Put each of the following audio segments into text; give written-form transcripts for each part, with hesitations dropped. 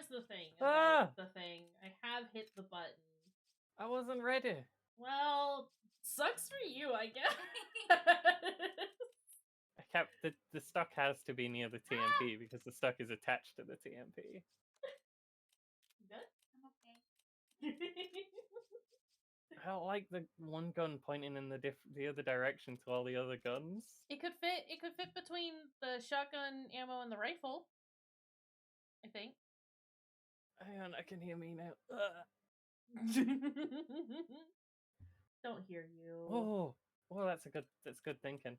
here's the thing about the thing. I have hit the button. I wasn't ready. Well, sucks for you, I guess. I kept the stuck has to be near the TMP because the stuck is attached to the TMP. Good? I'm okay. I don't like the one gun pointing in the other direction to all the other guns. It could fit between the shotgun ammo and the rifle. I think. Hang on, I can hear me now. Don't hear you. Oh, that's good thinking.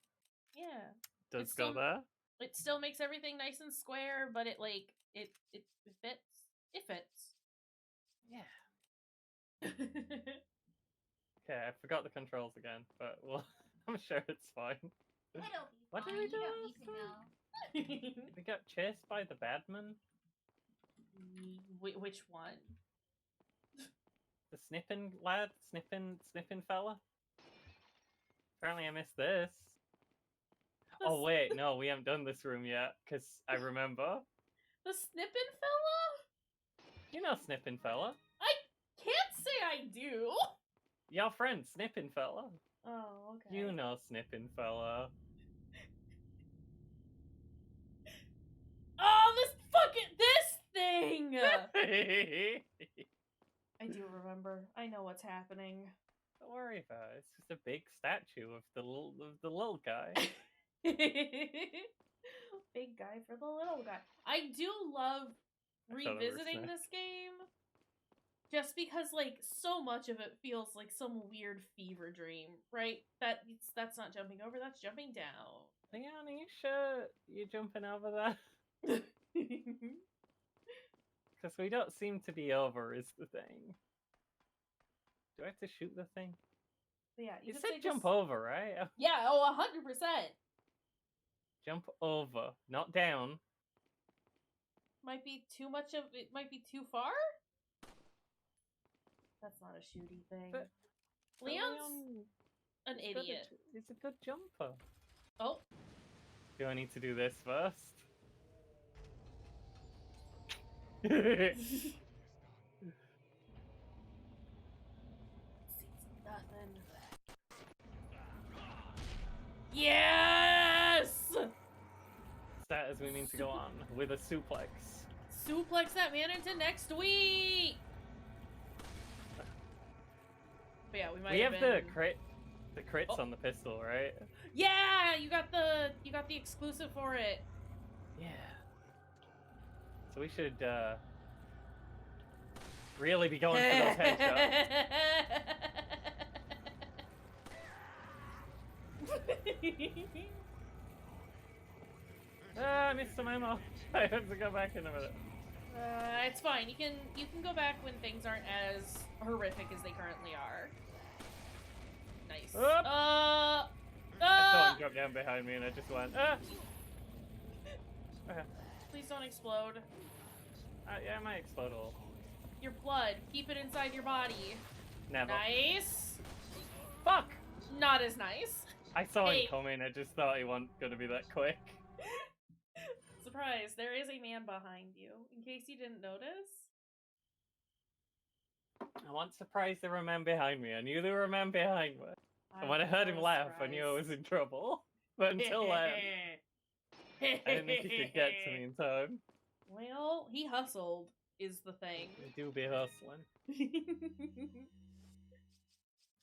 Yeah. Does go there? It still makes everything nice and square, but it fits. It fits. Yeah. Okay, I forgot the controls again, but well, I'm sure it's fine. It'll be What fine. did we do? You don't need to know. We got chased by the badman. Which one? The snipping lad? Snipping fella? Apparently I missed this. Oh wait, no, we haven't done this room yet, because I remember. The snipping fella? You know snipping fella. I can't say I do. Your friend, snipping fella. Oh, okay. You know snipping fella. Oh, this thing! I do remember. I know what's happening. Don't worry about it. It's just a big statue of the little guy. Big guy for the little guy. I do love revisiting this game. Just because, like, so much of it feels like some weird fever dream, right? That's not jumping over, that's jumping down. Leon, are you sure you're jumping over that? Because we don't seem to be over, is the thing. Do I have to shoot the thing? Yeah, you said jump over, right? Yeah, 100%. Jump over, not down. Might be too much of it. Might be too far. That's not a shooty thing. But Leon's an idiot. He's a good jumper. Oh. Do I need to do this first? Yes! Status we mean to go on with a suplex. Suplex that man into next week! But yeah, we have the crits on the pistol, right? Yeah, you got the exclusive for it. Yeah. So we should really be going for those headshots. I missed some ammo. I have to go back in a minute. It's fine. You can go back when things aren't as horrific as they currently are. Nice. I saw him drop down behind me and I just went, Please don't explode. Yeah, I might explode a little. Your blood. Keep it inside your body. Never. Nice. Fuck! Not as nice. I saw him coming, I just thought he wasn't gonna be that quick. Surprise, there is a man behind you, in case you didn't notice. I wasn't surprised there were men behind me. I knew there were men behind me. And when I heard him laugh, I knew I was in trouble. But until then, I didn't think he could get to me in time. Well, he hustled, is the thing. I do be hustling.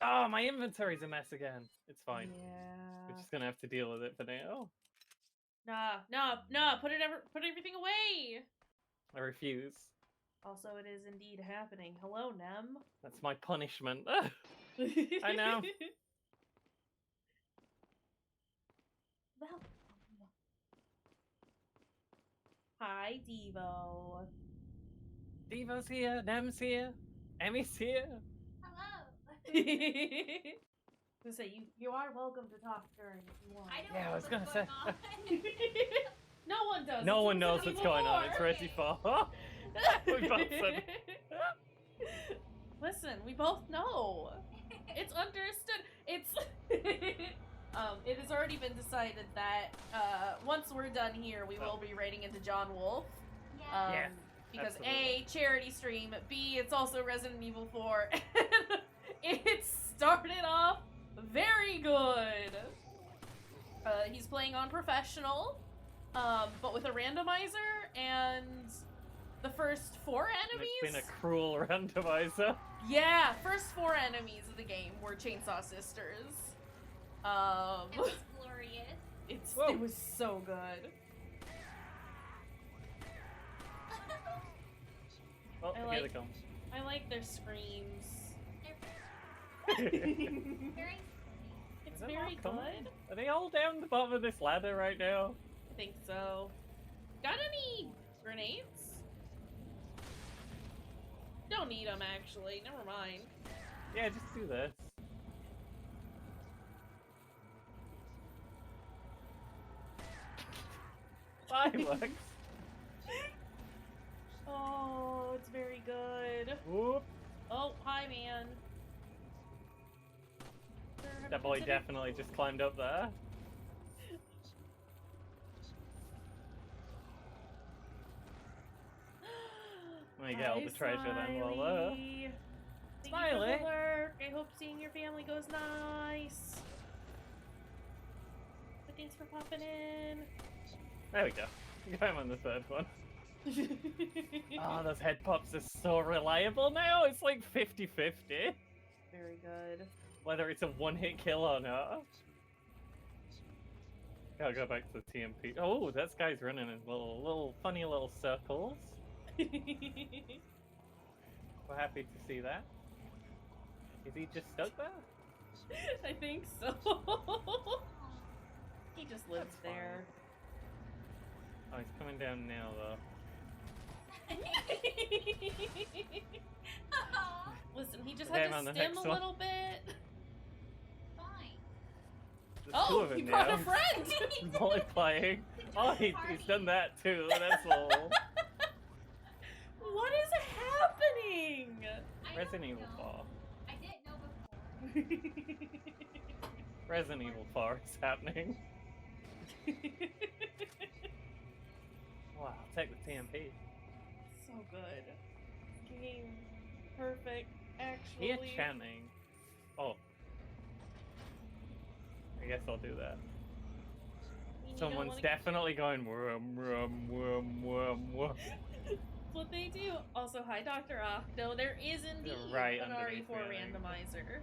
Oh, my inventory's a mess again. It's fine. Yeah. We're just gonna have to deal with it for now. Nah, put everything away! I refuse. Also, it is indeed happening. Hello, Nem. That's my punishment. I know. Welcome. Hi, Devo. Devo's here, Nem's here, Emmy's here. Hello. I was gonna say, you are welcome to talk during if you want. I don't Yeah, know I was gonna say. No one does. No one knows what's going on. It's Reggie Fall. We both said. Listen, we both know. It's understood. It has already been decided that once we're done here, we will be raiding into John Wolf. Yeah. Yeah. Because Absolutely. A, charity stream, B, it's also Resident Evil 4, and it started off very good. He's playing on professional, but with a randomizer, and the first 4 enemies... And it's been a cruel randomizer. Yeah, first 4 enemies of the game were Chainsaw Sisters. It was glorious. It was so good. Oh, I here like- they come. I like their screams. Very It's Is that very all coming? good. Are they all down the bottom of this ladder right now? I think so. Got any grenades? Don't need them, actually. Never mind. Yeah, just do this. Fireworks. Oh, it's very good. Whoop. Oh, hi, man. That boy definitely just climbed up there. Let me get all the treasure then while there. Thank you for Smiley. the work. I hope seeing your family goes nice. But thanks for popping in. There we go. I'm on the third one. Oh, those head pops are so reliable now. It's like 50-50. Very good. Whether it's a one-hit kill or not. I'll go back to the TMP. Oh, that guy's running in little funny little circles. We're happy to see that. Is he just stuck there? I think so. He just lives That's fine. there. Oh, he's coming down now, though. Aw, Listen, he just Okay, had I'm on to the stim next a one. little bit. fine. There's two Oh, of he them brought now. a friend! Multiplying. Oh, he's done that too. That's all. What is happening? I Resident don't Evil know. 4. I didn't know before. Resident Evil 4 is happening. Wow, I'll take the TMP. So good. Game perfect, actually. Here chanting. Oh. I guess I'll do that. I mean, you don't Someone's wanna- definitely going worm, worm, worm, worm, worm. That's what they do. Also, hi, Dr. Octo. There is indeed right an underneath RE4 me, I think. randomizer.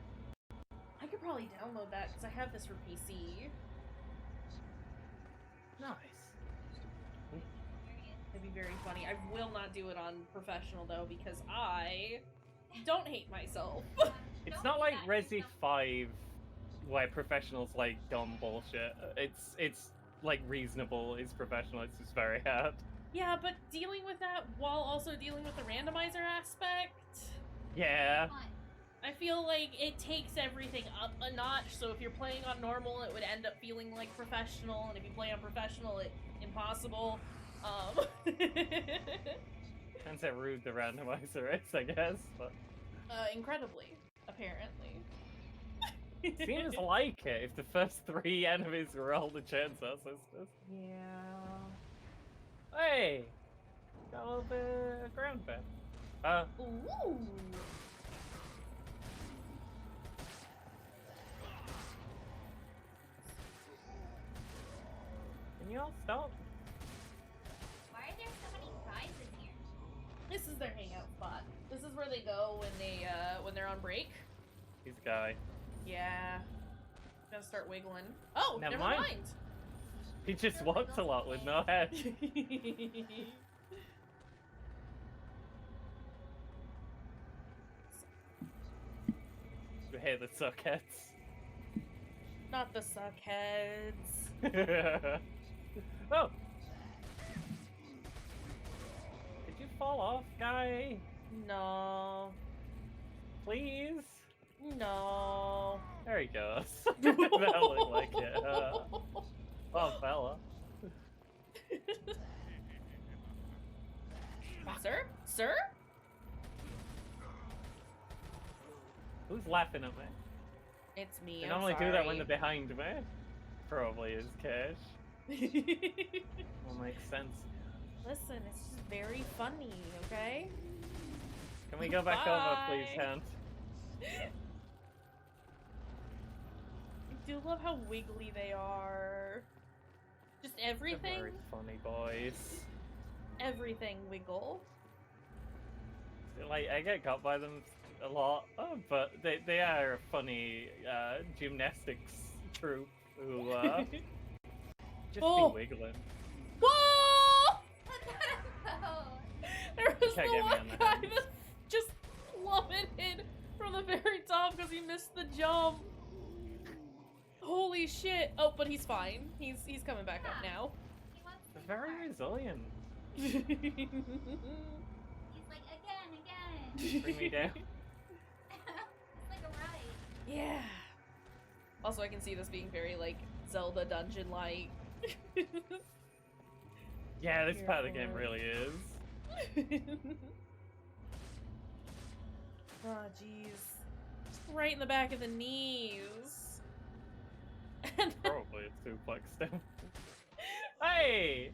I could probably download that because I have this for PC. Nice. It'd be very funny. I will not do it on professional though because I don't hate myself. It's Don't not do like that. Resi 5 where professionals like dumb bullshit. It's like reasonable, it's professional, it's just very hard. Yeah, but dealing with that while also dealing with the randomizer aspect, Yeah. Fun. I feel like it takes everything up a notch. So if you're playing on normal, it would end up feeling like professional, and if you play on professional, it's impossible. Depends how rude the randomizer is, I guess. But Incredibly, apparently. seems like it if the first 3 enemies were all the Chainsaw Sisters. Yeah. Hey! Got a little bit of ground bit. Ooh. Can you all stop? Why are there so many guys in here? This is their hangout spot. This is where they go when they're on break. He's a guy. Yeah. Gonna start wiggling. Oh, Never never mind. mind. He just walks a lot with no head. We hate the suckheads. Not the suckheads. Oh! Did you fall off, guy? No. Please? No. There he goes. That looked like it. Oh, fella. Sir? Sir? Who's laughing at me? It's me. They I'm normally do that when they're sorry. behind me. Probably is Cash. Well, makes sense. Listen, it's just very funny, okay? Can we go back over, please, Bye. Hand? I do love how wiggly they are. Just They're everything. very funny boys. Everything wiggle. Like, I get got by them a lot, but they are a funny gymnastics troupe who just Oh. be wiggling. Whoa! There was Can't the get me one on the guy hands. that just plummeted from the very top because he missed the jump. Holy shit! Oh, but he's fine. He's coming back up now. He wants to They're very more. resilient. He's like, again. Bring me down. It's like a ride. Yeah. Also, I can see this being very like Zelda dungeon-like. Yeah, this part of the Careful. game really is. Oh, jeez. Just right in the back of the knees. And, Probably a suplex down. Hey!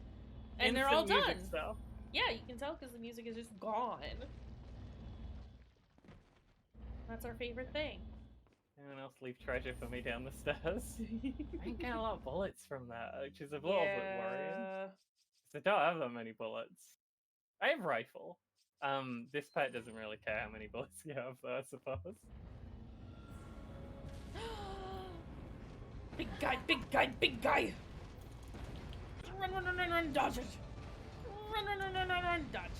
and they're all Instant done. music stuff. Yeah, you can tell because the music is just gone. That's our favorite thing. Anyone else leave treasure for me down the stairs? I ain't getting a lot of bullets from that, which is a little bit worrying. Yeah. 'Cause I don't have that many bullets. I have rifle. This pet doesn't really care how many bullets you have, though, I suppose. Big guy, big guy, big guy! Run, run, run, run, run, dodge it! Run, run, run, run, run, run, dodge.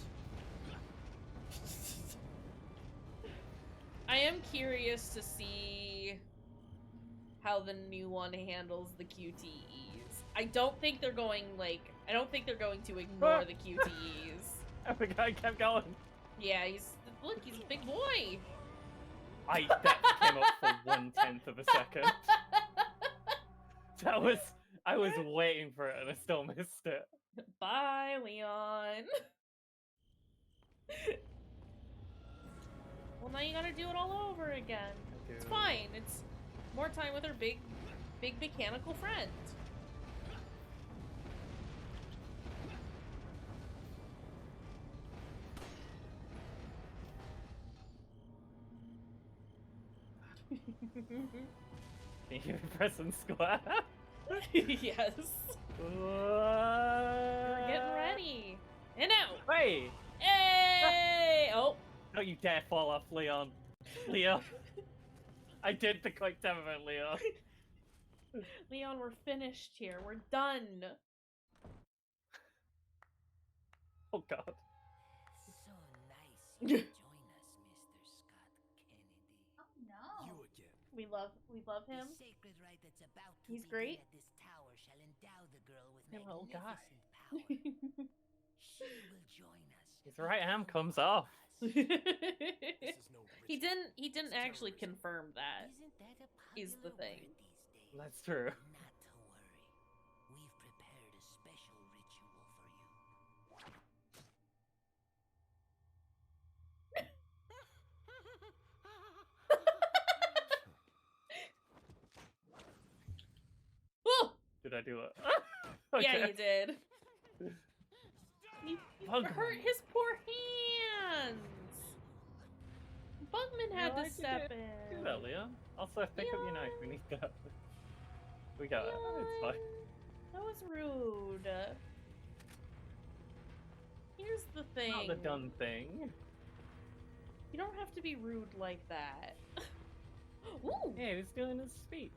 I am curious to see how the new one handles the QTEs. I don't think they're going, like, I don't think they're going to ignore the QTEs. Oh, the guy kept going. Yeah, look, he's a big boy! That came up for 1/10 of a second. I was waiting for it and I still missed it. Bye, Leon. Well, now you gotta do it all over again. It's fine. It's more time with her big mechanical friend. Can you press and square? Yes. We're getting ready. And out. Hey! Hey! Oh. Don't you dare fall off, Leon. Leon. I did the quick time event, Leon. Leon, we're finished here. We're done. Oh god. So nice you could join us, Mr. Scott Kennedy. Oh no. You again. We love him. The sacred rite that's about to He's begin great. at this tower shall endow the girl with Hello, magnificent guy. power. She will join us. His right arm comes off. This is no He ritual. didn't actually confirm that. Isn't that a is the popular thing. word these days? That's true. Not to worry. We've prepared a special ritual for you. Woo! Did I do it? Yeah, Okay. you did. You Bugman. hurt his poor hands. Bugman had Why'd to you step Do in. that, Leon. Also, pick up your knife. We need that. We got it. It's fine. That was rude. Here's the thing. Not the done thing. You don't have to be rude like that. Ooh! Yeah, he was doing his speech.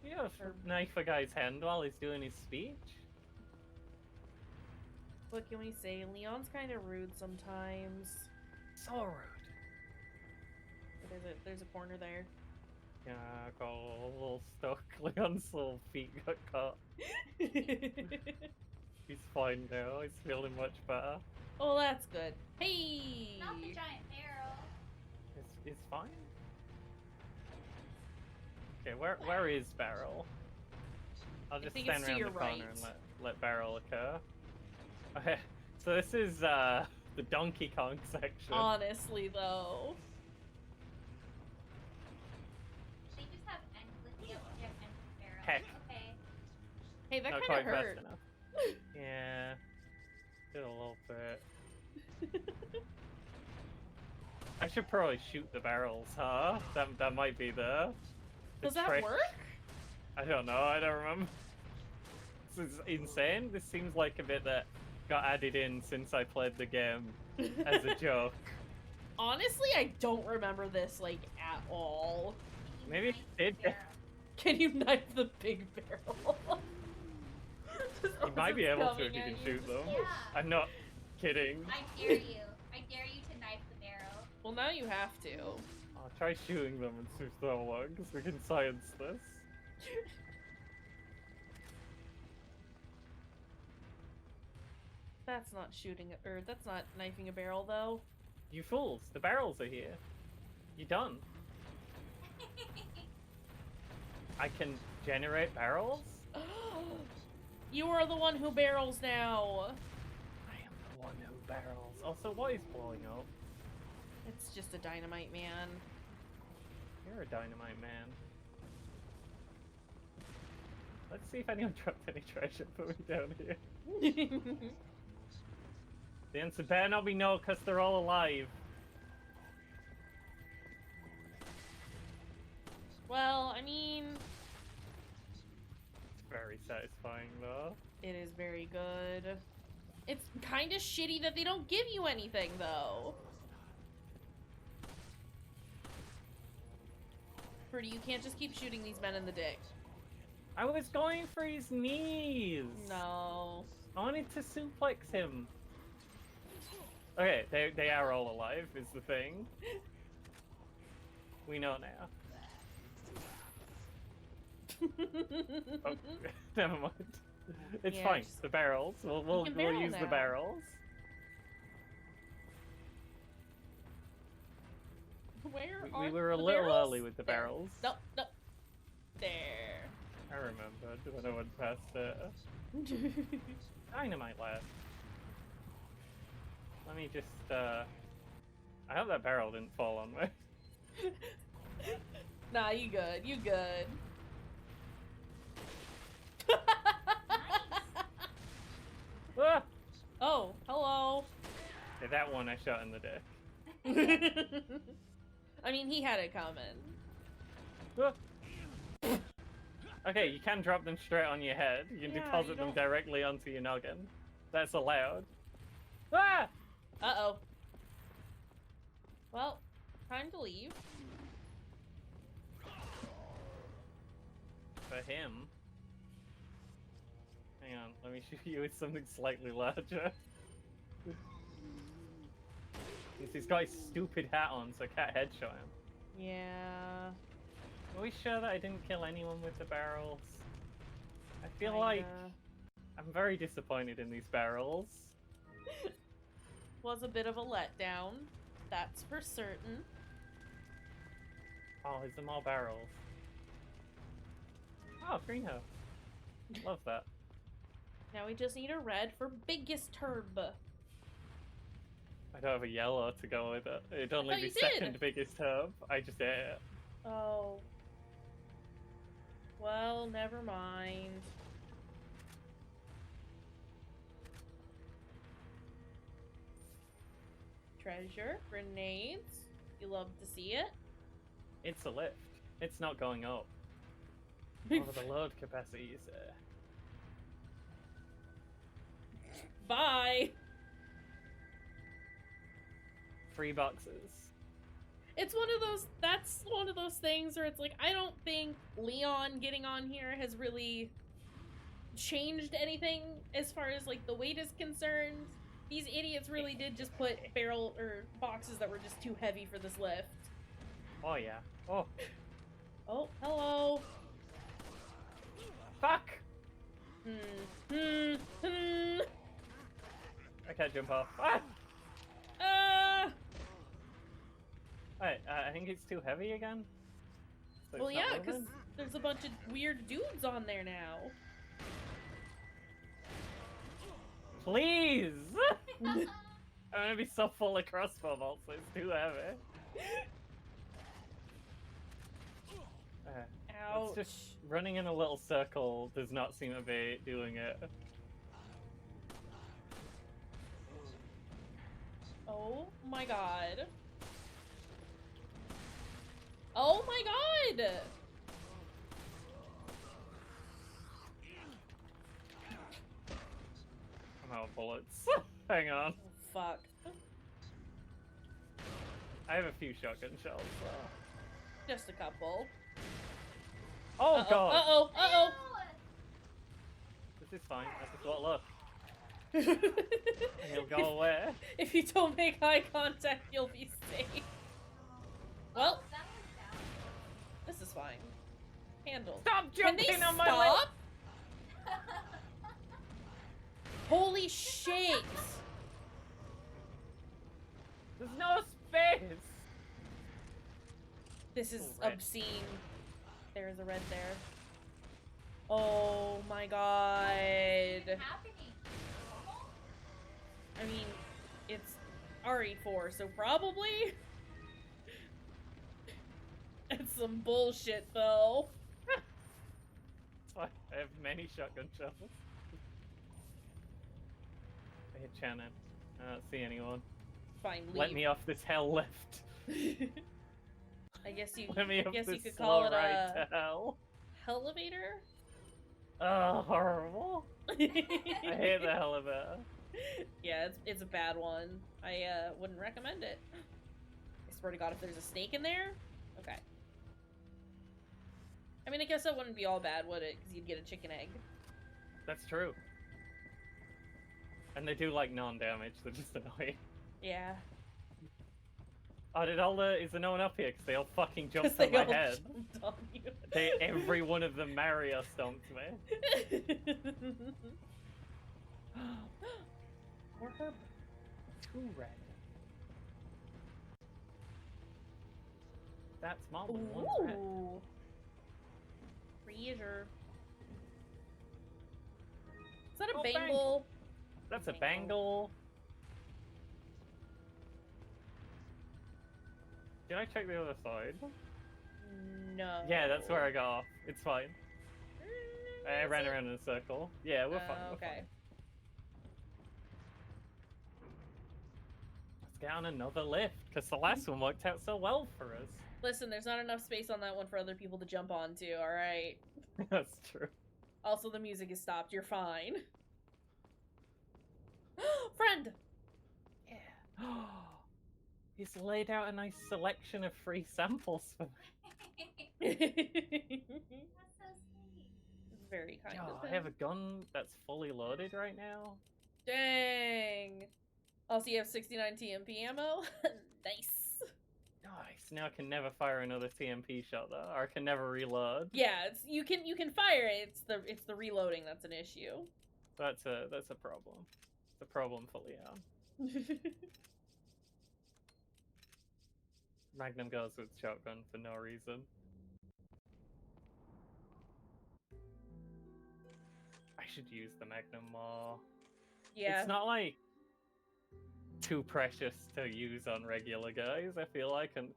You gotta knife a guy's hand while he's doing his speech? What can we say? Leon's kind of rude sometimes. So rude. There's a corner there. Yeah, I got a little stuck. Leon's little feet got caught. He's fine now. He's feeling much better. Oh, that's good. Hey! Not the giant barrel. He's fine. Okay, where is Barrel? I'll just think stand it's to around your the corner right. and let Barrel occur. Okay, so this is the Donkey Kong section. Honestly, though. They just have endless. Yep, endless barrel. Heck. Okay. Hey, that Not kind quite of fast hurt. enough. Yeah. Did a little bit. I should probably shoot the barrels, huh? That might be the Does that trick. work? I don't know. I don't remember. This is insane. This seems like a bit that got added in since I played the game as a joke. Honestly, I don't remember this like at all. Maybe it did. Can you knife the big barrel? You might be able to if you Coming can at shoot them. Yeah. I'm not kidding. I dare you. I dare you to knife the barrel. Well, now you have to. I'll try shooting them and see if they'll work, because we can science this. That's not shooting, or that's not knifing a barrel, though. You fools! The barrels are here. You done? I can generate barrels? You are the one who barrels now. I am the one who barrels. Also, what is blowing up? It's just a dynamite man. You're a dynamite man. Let's see if anyone dropped any treasure for me down here. The answer better not be no, because they're all alive. Well, I mean, It's very satisfying, though. it is very good. It's kind of shitty that they don't give you anything, though. Fruity, you can't just keep shooting these men in the dick. I was going for his knees! No. I wanted to suplex him. Okay, they are all alive, is the thing. We know now. Oh, never mind. It's Yeah, fine. just- The barrels. We'll can barrel use the now. barrels. Where We are were a the little barrels? early with the There. barrels. No, no. There. I remembered when I went past it. Dynamite lad. Let me just I hope that barrel didn't fall on me. Nah, you good. You good. Ah! Oh, hello. Yeah, that one I shot in the dick. I mean, he had it coming. Ah! Okay, you can drop them straight on your head. You can Yeah, deposit you them don't- directly onto your noggin. That's allowed. Ah! Uh-oh. Well, time to leave. For him. Hang on, let me shoot you with something slightly larger. Because he's got his stupid hat on, so I can't headshot him. Yeah. Are we sure that I didn't kill anyone with the barrels? I feel like Kinda. I'm very disappointed in these barrels. Was a bit of a letdown. That's for certain. Oh, is them all barrels? Oh, greenhouse. Love that. Now we just need a red for biggest turb. I don't have a yellow to go with it. It'd only thought be you did. second biggest herb. I just ate it. Oh. Well, never mind. Treasure, grenades. You love to see it. It's a lift. It's not going up. Over the load capacity, you say. Bye. 3 boxes. It's one of those. That's one of those things where it's like I don't think Leon getting on here has really changed anything as far as like the weight is concerned. These idiots really did just put barrel or boxes that were just too heavy for this lift. Oh yeah. Oh, Oh, hello. fuck! Hmm. I can't jump off. Ah! Wait, I think it's too heavy again. So Well, it's not yeah, because moving? there's a bunch of weird dudes on there now. Please! I'm gonna be so full of crossbow bolts, so it's too heavy. Ouch. It's just running in a little circle does not seem to be doing it. Oh my god. Oh my god! I'm out of bullets. Hang on. Oh, fuck. I have a few shotgun shells, though. Just a couple. Oh god! Uh-oh, uh-oh! This is fine. I just want look. And he'll go away. If you don't make eye contact, you'll be safe. Well, That was down. this is fine. Handle. Stop Can they jumping on my stop? leg! Holy shit! There's no space! This is Oh, red. obscene. There's a red there. Oh my god. What's happening? I mean, it's RE4, so probably. It's some bullshit, though. It's fine. I have many shotgun shells. I hit Shannon. I don't see anyone. Fine, leave. Let me off this hell lift. I guess you. Let me I off guess you this could call slow it ride a to hell. elevator. Oh, horrible. I hate the elevator. Yeah, it's a bad one. I wouldn't recommend it. I swear to God, if there's a snake in there, okay. I mean, I guess that wouldn't be all bad, would it? Because you'd get a chicken egg. That's true. And they do like non-damage, they're just annoying. Yeah. Oh, is there no one up here? Because they all fucking 'Cause jumped they on my all head. jumped on you. Every one of them Mario stomped me. Or her. Too red. That's more than one red. Ooh. Treasure. Is that a Oh, bangle? That's a bangle. Did I check the other side? No. Yeah, that's where I got off. It's fine. I ran around in a circle. Yeah, we're fine. We're Okay. fine. Let's get on another lift, because the last one worked out so well for us. Listen, there's not enough space on that one for other people to jump onto, alright? That's true. Also, the music is stopped. You're fine. Friend! Yeah. He's laid out a nice selection of free samples for me. That's so sweet. Very kind Oh, of I him. have a gun that's fully loaded right now. Dang! Also, you have 69 TMP ammo? Nice. Nice. Now I can never fire another TMP shot though, or I can never reload. Yeah, you can fire it. It's the reloading that's an issue. That's a problem. It's a problem for Leon. Magnum goes with shotgun for no reason. I should use the Magnum more. Yeah. It's not like too precious to use on regular guys, I feel like, and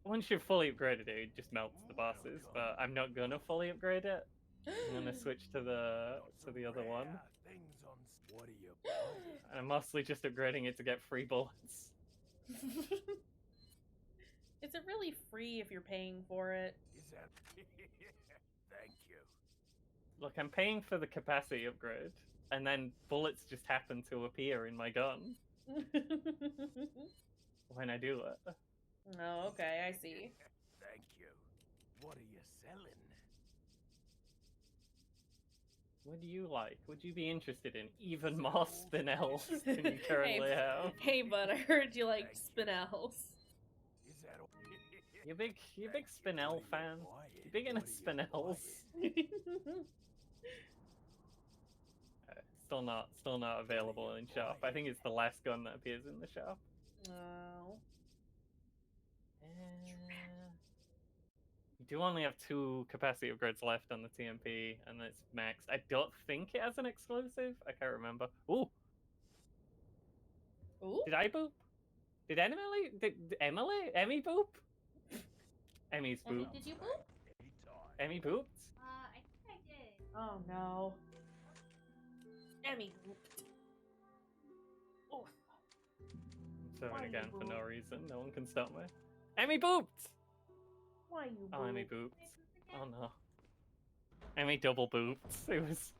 once you've fully upgraded it, it just melts the bosses, but I'm not gonna fully upgrade it. I'm gonna switch to the other one. What are you? And I'm mostly just upgrading it to get free bullets. Is it really free if you're paying for it? Is that? Thank you. Look, I'm paying for the capacity upgrade, and then bullets just happen to appear in my gun when I do it. Oh, okay, I see. Thank you. What are you selling? What do you like? Would you be interested in even more spinels than you currently have? Hey, bud, I heard you like spinels. Is that? You big spinel fan? You big into spinels? Still not available in shop. I think it's the last gun that appears in the shop. Oh. You do only have 2 capacity upgrades left on the TMP, and it's max. I don't think it has an exclusive. I can't remember. Ooh! Ooh? Did I boop? Did Emmy boop? Emmy's boop. Did you boop? Emmy booped? I think I did. Oh no. Emmy booped. Oof. swimming Why again you for no boop? reason. No one can stop me. Emmy booped! Why you Oh, Emmy boop? booped. Oh no. Emmy double booped. It was...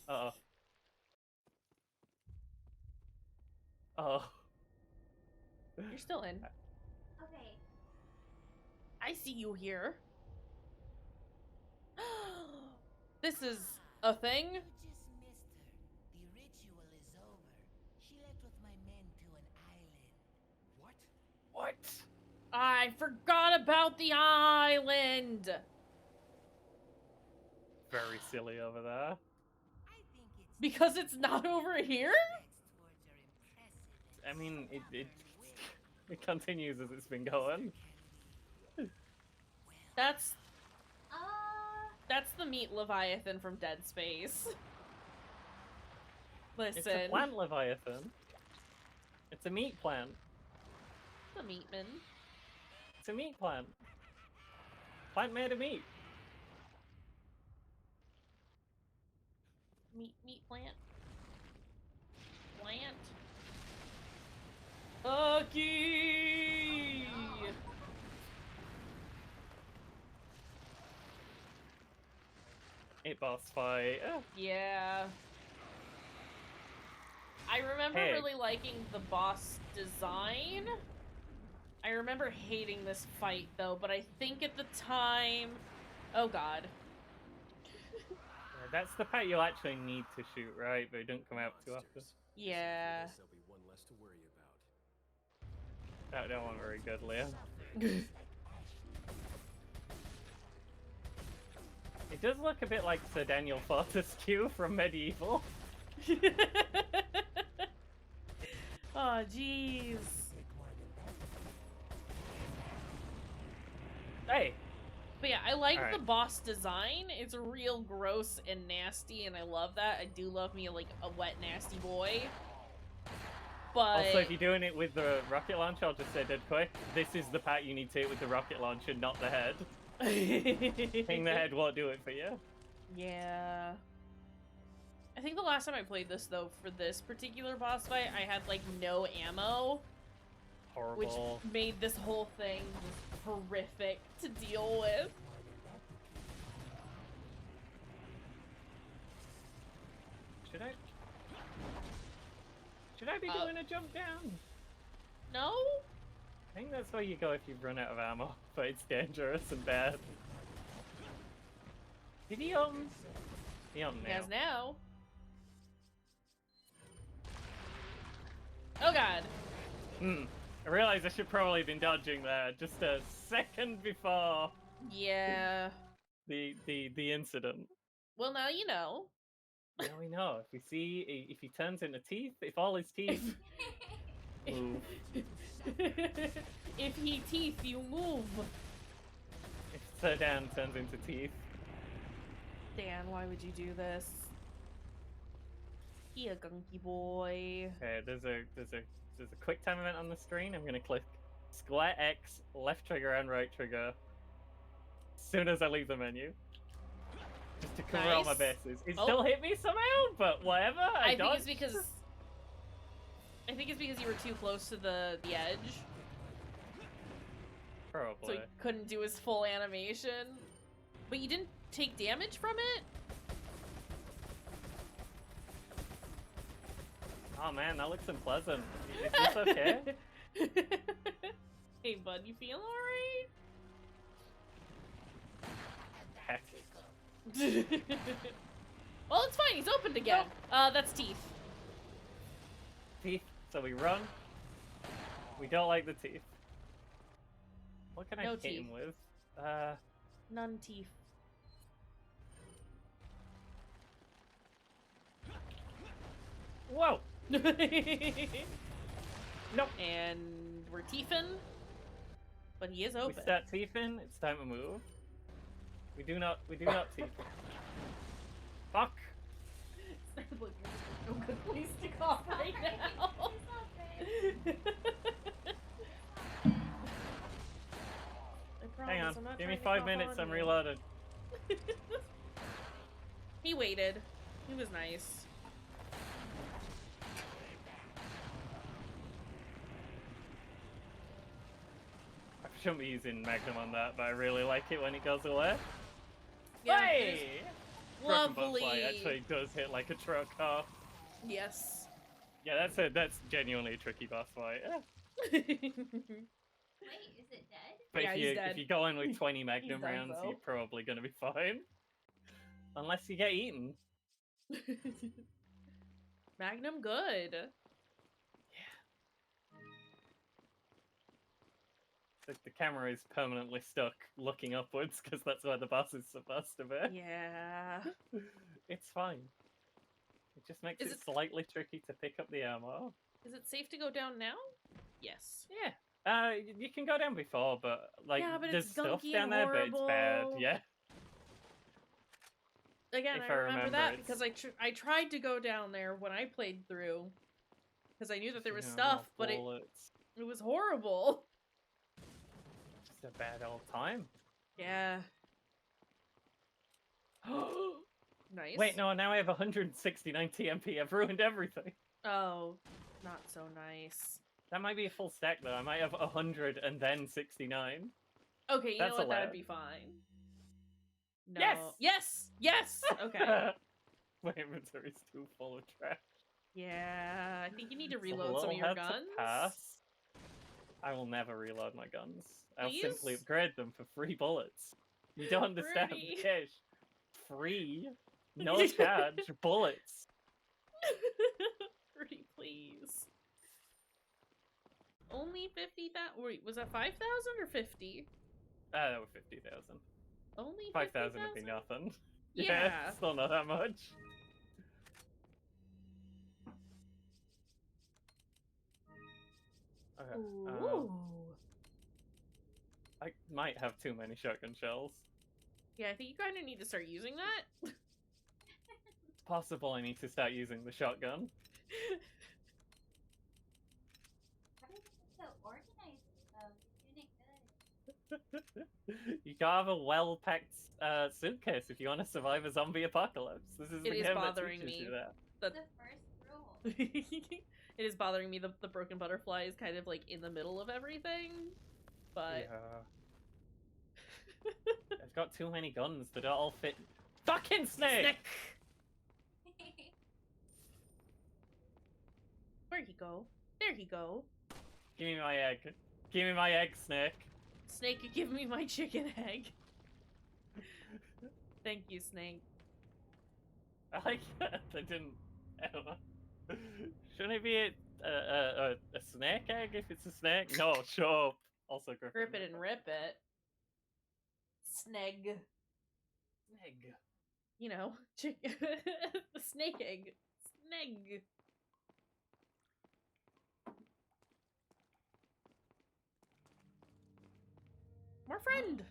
Uh-oh. Oh. You're still in. Okay. I see you here. This is a thing? You just missed her. The ritual is over. She left with my men to an island. What? What? I forgot about the island. Very silly over there. I think it's Because it's not over here? next words are impressive. I mean, it continues as it's been going. That's Uh, that's the meat leviathan from Dead Space. Listen, It's a plant leviathan. It's a meat plant. the meatman. It's a meat plant. Plant made of meat. Meat plant. Plant. Aki! A boss fight. Yeah. I remember Hey. really liking the boss design. I remember hating this fight though, but I think at the time... Oh god. That's the part you'll actually need to shoot, right? But it don't come out too often. Monsters. Yeah. There'll be one less to worry about. That one very good, Leo. It does look a bit like Sir Daniel Fortescue from Medieval. Oh, jeez. Hey! But yeah, I like Alright. the boss design. It's real gross and nasty, and I love that. I do love me like a wet, nasty boy. But Also, if you're doing it with the rocket launcher, I'll just say dead quick. This is the part you need to hit with the rocket launcher, not the head. Hitting the head won't do it for you. Yeah. I think the last time I played this, though, for this particular boss fight, I had, like, no ammo. Horrible. Which made this whole thing just horrific to deal with. Should I be doing a jump down? No? I think that's where you go if you've run out of ammo, but it's dangerous and bad. Did he He He now. has now. Oh god. I realize I should probably have been dodging there just a second before Yeah. the incident. Well, now you know. Now we know. If he turns into teeth, if all his teeth move, If he teeth, you move. if Sir Dan turns into teeth. Dan, why would you do this? He a gunky boy. Okay, there's a quick time event on the screen. I'm gonna click square X, left trigger and right trigger as soon as I leave the menu. Just to cover all my Nice. bases. It Oh. still hit me somehow, but whatever. I think it's dodged. because you were too close to the edge, so Probably. he couldn't do his full animation. But you didn't take damage from it? Oh man, that looks unpleasant. Is this okay? Hey bud, you feel alright? Heck. Well, it's fine, he's opened again. That's teeth. Teeth. So we run. We don't like the teeth. What can I No hit teeth. him with? None teeth. Whoa! Nope. And we're teething. But he is We open. start teething. It's time to move. We do not teeth. Fuck. Look, no good place to cough right now. I Hang on. promise, I'm not Give me trying to 5 cough minutes. on I'm you. reloaded. He waited. He was nice. shouldn't be using Magnum on that, but I really like it when it goes away. Yeah, Hey! Broken Butterfly lovely. actually does hit like a truck car. Yes. Yeah, that's genuinely a tricky boss fight. Wait, is it dead? But Yeah, if he's you dead. if you go in with 20 Magnum done, rounds, though. you're probably gonna be fine. Unless you get eaten. Magnum good. The camera is permanently stuck looking upwards because that's where the boss is supposed to be. Yeah. It's fine. It just makes it slightly tricky to pick up the ammo. Is it safe to go down now? Yes. Yeah. You can go down before, but like Yeah, but there's it's stuff gunky down and there, but it's bad. horrible. Yeah. Again, If I I remember remember, that it's- because I tried to go down there when I played through because I knew that there was You know, stuff, more but it bullets. was horrible. Just a bad old time. Yeah. Nice. Wait, no, now I have 169 TMP. I've ruined everything. Oh, not so nice. That might be a full stack though. I might have 100 and then 69. Okay, you That's know what? allowed. That'd be fine. No. Yes! Yes! Yes! Okay. My inventory's too full of trash. Yeah, I think you need to It's a reload some of little your hard to guns. pass. I will never reload my guns. I'll Please? simply upgrade them for free bullets. You don't understand, Pretty. Kish. Free, no charge, bullets. Pretty please. Only 50,000. Wait, was that 5,000 or 50? That was 50,000. Only 5,000 would be 50,000? nothing. Yeah. Still not that much. Okay. Ooh. I might have too many shotgun shells. Yeah, I think you kind of need to start using that. It's possible I need to start using the shotgun. How did you get so organized though? You're doing good. You gotta have a well-packed suitcase if you want to survive a zombie apocalypse. This is the It is game bothering that teaches me. you that. The The first rule. it is bothering me. The broken butterfly is kind of like in the middle of everything, but Yeah. I've got too many guns that don't all fit. Fucking snake! Where'd he go? There he go. Give me my egg. Give me my egg, snake. Snake, you give me my chicken egg. Thank you, Snake. I like that. I don't know. Shouldn't it be a snake egg if it's a snake? No, shut up. Also, Griffin. Rip it and rip it. Sneg. Snake. You know, the snake egg. Sneg. More friend.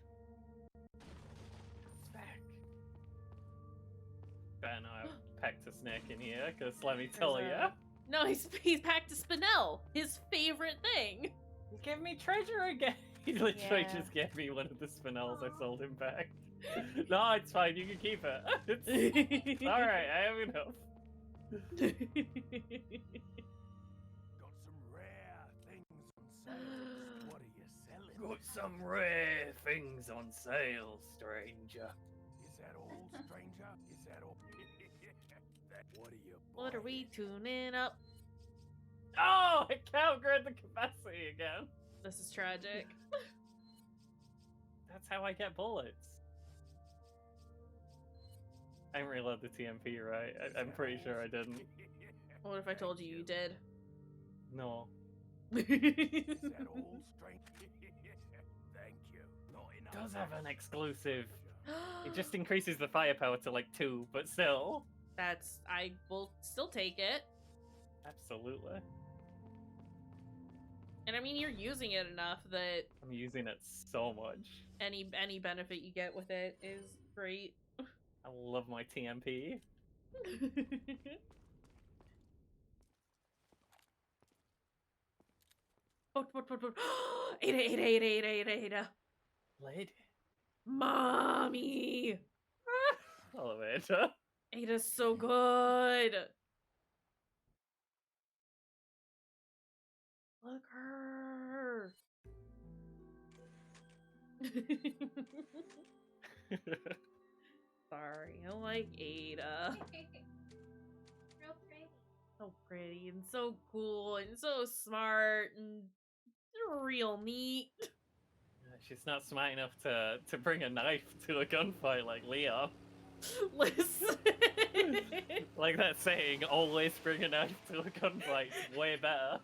It's back. Ben, I packed a snake in here, because let me tell There's you. a- No, he's packed a spinel. His favorite thing. He gave me treasure again. He literally Yeah. just gave me one of the spinels. I sold him back. No, it's fine. You can keep it. It's alright. I have enough. Got some rare things on sale. What are you selling? Got some rare things on sale, stranger. Is that all, stranger? Is that all? What are you What are we buying? tuning up? Oh, I can't upgrade the capacity again. This is tragic. That's how I get bullets. I didn't reload the TMP, right? I'm pretty sure I didn't. What if I told you you did? No. Is that all, stranger? Thank you. Not It enough. does have an exclusive. It just increases the firepower to like 2, but still. I will still take it. Absolutely. And I mean, you're using it enough that I'm using it so much. any benefit you get with it is great. I love my TMP. What? Ada. Lady. Mommy! Elevator. Ada's so good! Look her! Sorry, I like Ada. Real pretty. So pretty and so cool and so smart and real neat. She's not smart enough to bring a knife to a gunfight like Leon. Listen. Like that saying, always bring a knife to a gunfight. It's way better.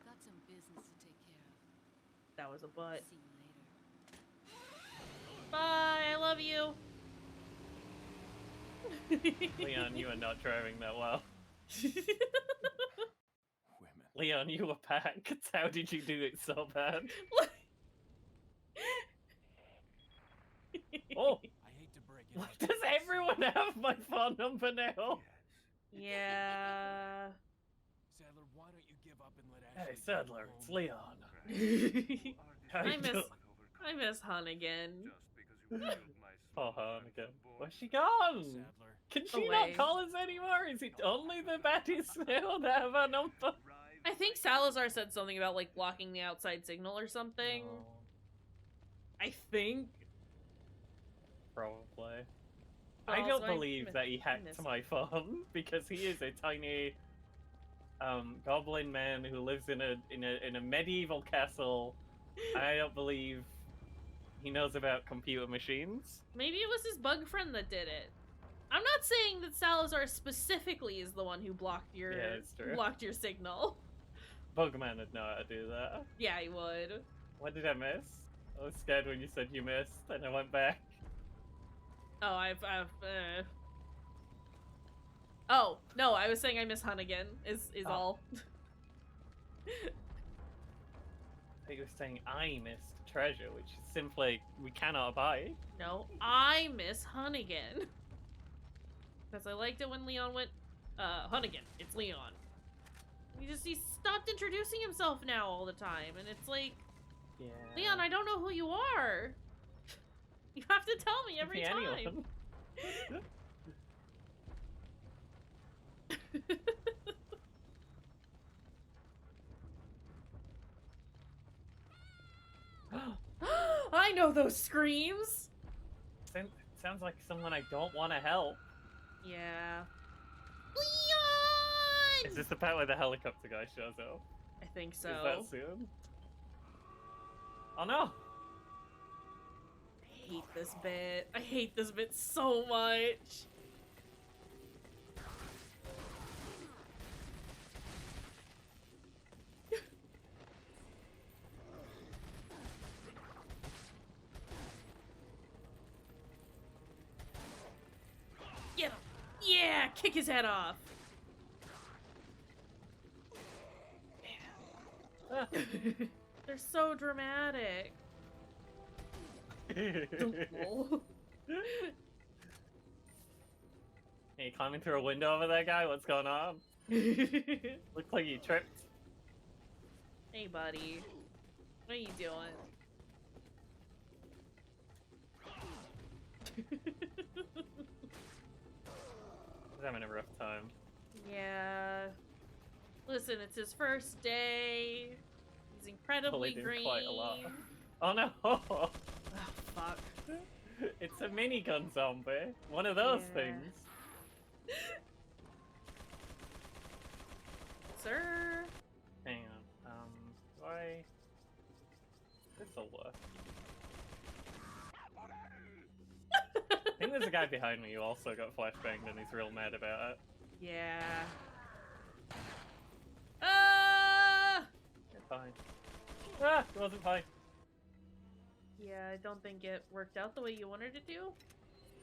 Got some business to take care of. That was a butt. See you later. Bye, I love you. Leon, you are not driving that well. Women. Leon, you were packed. How did you do it so bad? Oh, I hate to break it. why but does everyone have my phone number now? Yes. Yeah. Sadler, why don't you give up and let Hey, Ashley Sadler, go it's home? Leon. How I you miss doing? I miss Hunnigan. Oh, Hanukkah. Where's she gone? Sadler. Can she Away. not call us anymore? Is it only the baddies now that have our number? I think Salazar said something about like blocking the outside signal or something. Oh, I think. probably. But I also don't believe miss- that he I hacked miss- my phone because he is a tiny goblin man who lives in a medieval castle. I don't believe he knows about computer machines. Maybe it was his bug friend that did it. I'm not saying that Salazar specifically is the one who blocked your Yeah, it's true. signal. Bugman would know how to do that. Yeah, he would. What did I miss? I was scared when you said you missed, and I went back. Oh, Oh, no, I was saying I miss Hunnigan, is Oh. all. You were saying I missed treasure, which is simply we cannot buy. No, I miss Hunnigan. Because I liked it when Leon went, Hunnigan, it's Leon. He stopped introducing himself now all the time, and it's like, Yeah. Leon, I don't know who you are. You have to tell me every Be time. anyone. I know those screams. Sounds like someone I don't want to help. Yeah. Leon! Is this the part where the helicopter guy shows up? I think so. Is that soon? Oh no! I hate this bit. I hate this bit so much. Get him! Yeah! Kick his head off! Ah. They're so dramatic. Are you climbing through a window over there, guy? What's going on? Looks like you tripped. Hey, buddy. What are you doing? He's having a rough time. Yeah. Listen, it's his first day. He's incredibly Bullied him green. quite a lot. Oh no! Oh, fuck. It's a minigun zombie. One of those Yeah. things. Sir? Hang on. Do I... This'll work. I think there's a guy behind me who also got flashbanged and he's real mad about it. Yeah. Ah! It's fine. Ah! It wasn't fine. Yeah, I don't think it worked out the way you wanted it to.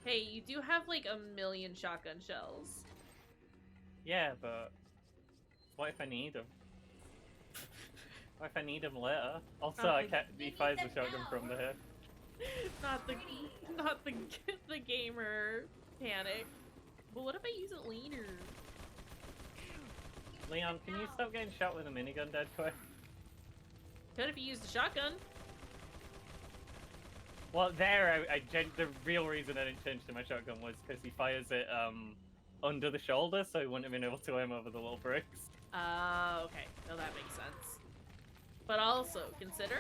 Hey, you do have like 1,000,000 shotgun shells. Yeah, but... What if I need them? What if I need them later? Also, Oh, I you can't... He need fires the them shotgun now. from the hip. not the gamer panic. But what if I use it later? Leon, can you stop getting shot with a minigun dead quick? Could if you used a shotgun. Well, there, the real reason I didn't change to my shotgun was because he fires it under the shoulder, so he wouldn't have been able to aim over the little bricks. Okay. No, that makes sense. But also consider...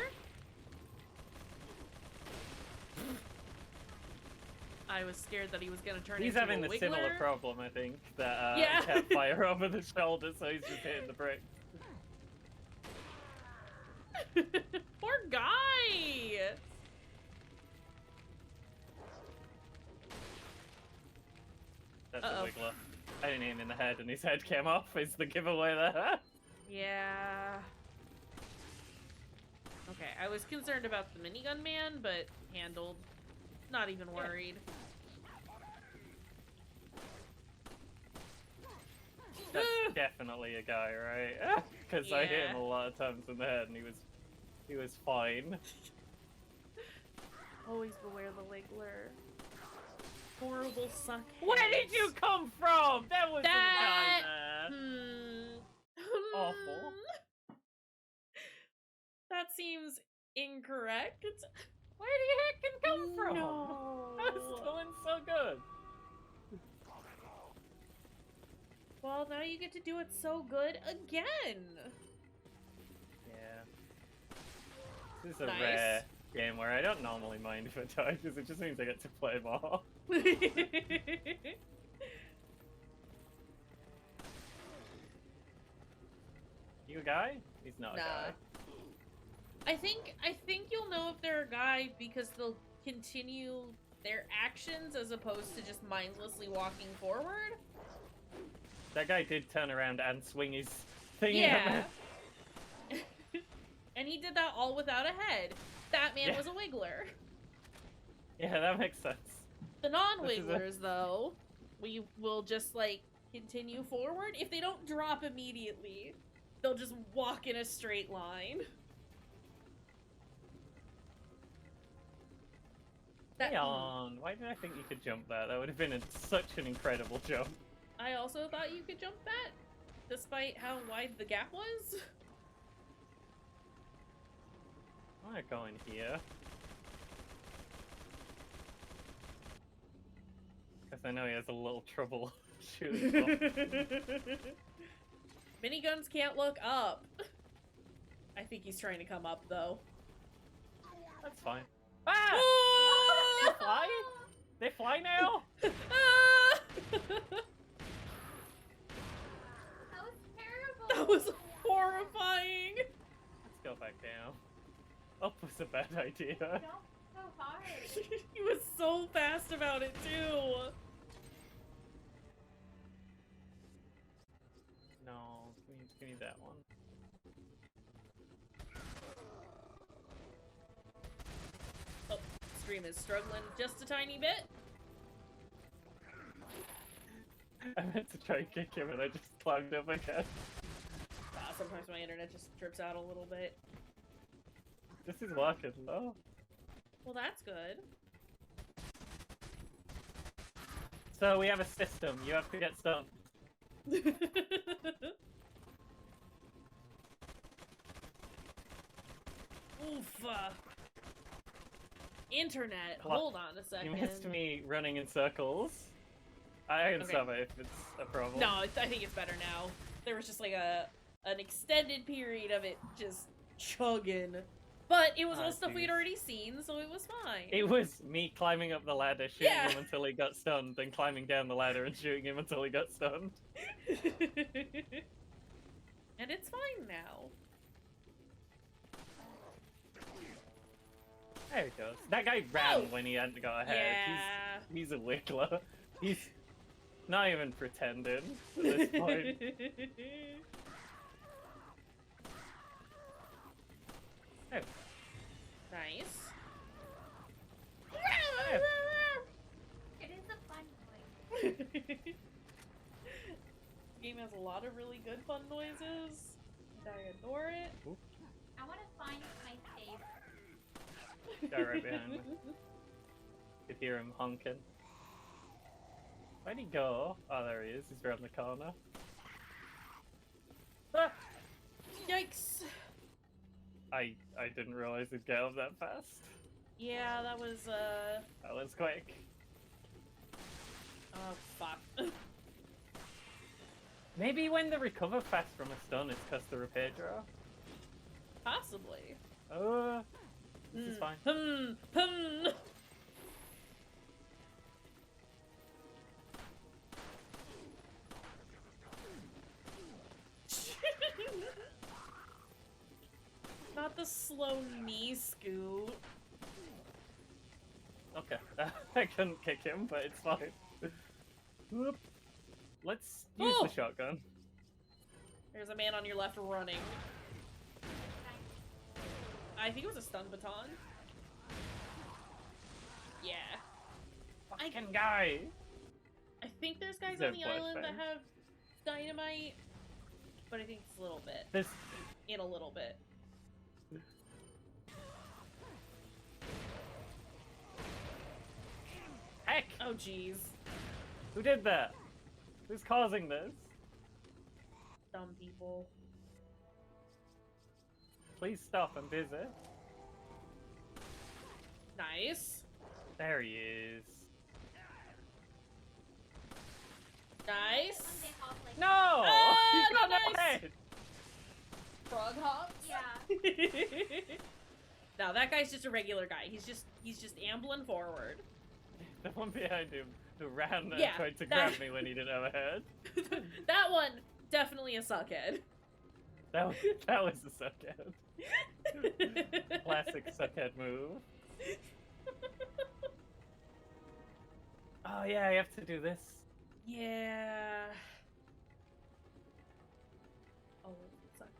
I was scared that he was gonna turn He's into having a the wiggler. similar problem, I think, that Yeah. he can't fire over the shoulder, so he's just hitting the bricks. Poor guy! That's a wiggler. I didn't hit him in the head and his head came off, is the giveaway there. Yeah. Okay, I was concerned about the minigun man, but handled. Not even worried. That's definitely a guy, right? Because I hit him Yeah. a lot of times in the head and he was fine. Always beware the wiggler. Horrible suck. Where did you come from? There was That- a guy there. Awful. That seems incorrect. Where did your heck come from? No. I was doing so good. Well, now you get to do it so good again. Yeah. This is a Nice. rare game where I don't normally mind if I die, because it just means I get to play more. You a guy? He's not a Nah. guy. I think you'll know if they're a guy because they'll continue their actions as opposed to just mindlessly walking forward. That guy did turn around and swing his thingy Yeah. at me. And he did that all without a head. That man Yeah. was a wiggler. Yeah, that makes sense. The This is non-wigglers, though, we will just, like, continue forward. If they don't drop immediately, they'll just walk in a straight line. Hang on. Why did I think you could jump that? That would have been such an incredible jump. I also thought you could jump that, despite how wide the gap was. I'm gonna go in here. Because I know he has a little trouble shooting stuff. Miniguns can't look up. I think he's trying to come up, though. That's fine. Ah! Ah! They fly? They fly now? Ah! That was terrible. That was horrifying. Let's go back down. Up was a bad idea. Jump so hard. He was so fast about it too. No, give me that one. Oh, stream is struggling just a tiny bit. I meant to try and kick him and I just climbed up again. Sometimes my internet just trips out a little bit. This is working though. Well, that's good. So we have a system. You have to get stunned. Oof. Internet. Hello? Hold on a second. You missed me running in circles. I can Okay. stop it if it's a problem. No, I think it's better now. There was just like an extended period of it just chugging. But it was all Ah, stuff we'd jeez. already seen, so it was fine. It was me climbing up the ladder, shooting Yeah. him until he got stunned, then climbing down the ladder and shooting him until he got stunned. And it's fine now. There he goes. That guy ran Oh! when he hadn't got ahead. Yeah. He's a wiggler. He's not even pretending at this point. Oh. Nice. It is a fun noise. This game has a lot of really good fun noises. And I adore it. I want to find my safe. Guy right behind me. Could hear him honking. Where'd he go? Oh, there he is. He's around the corner. Ah! Yikes. I didn't realize he'd get up that fast. Yeah, that was, That was quick. oh, fuck. Maybe when they recover fast from a stun, it's because they're a repair draw. Possibly. This is fine. Not the slow knee scoot. Okay. I couldn't kick him, but it's fine. Whoop. Let's use the shotgun. There's a man on your left running. I think it was a stun baton. Yeah. Fucking guy! I think there's guys Is on there the island that flashbang? have dynamite, but I think it's a little bit. This. In a little bit. Heck! Oh, jeez. Who did that? Who's causing this? Dumb people. Please stop, I'm busy. Nice. There he is. Nice. One day off, like, No! Ah, He got nice! no head! Frog hops? Yeah. No, that guy's just a regular guy. He's just ambling forward. The one behind him who ran and Yeah, tried to that- grab me when he didn't have a head. That one, definitely a suckhead. That was a suckhead. Classic suckhead move. Oh yeah, I have to do this. Yeah. Oh,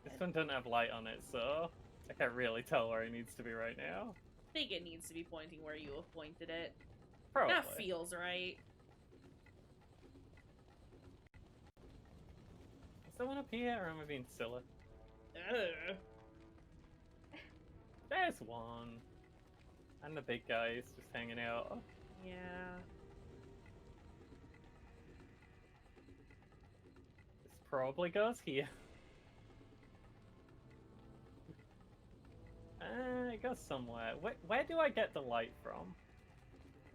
This suckhead. one doesn't have light on it, so I can't really tell where he needs to be right now. I think it needs to be pointing where you have pointed it. Probably. That feels right. Is there one up here, or am I being silly? Ugh. There's one. And the big guy is just hanging out. Yeah. This probably goes here. It goes somewhere. Where do I get the light from?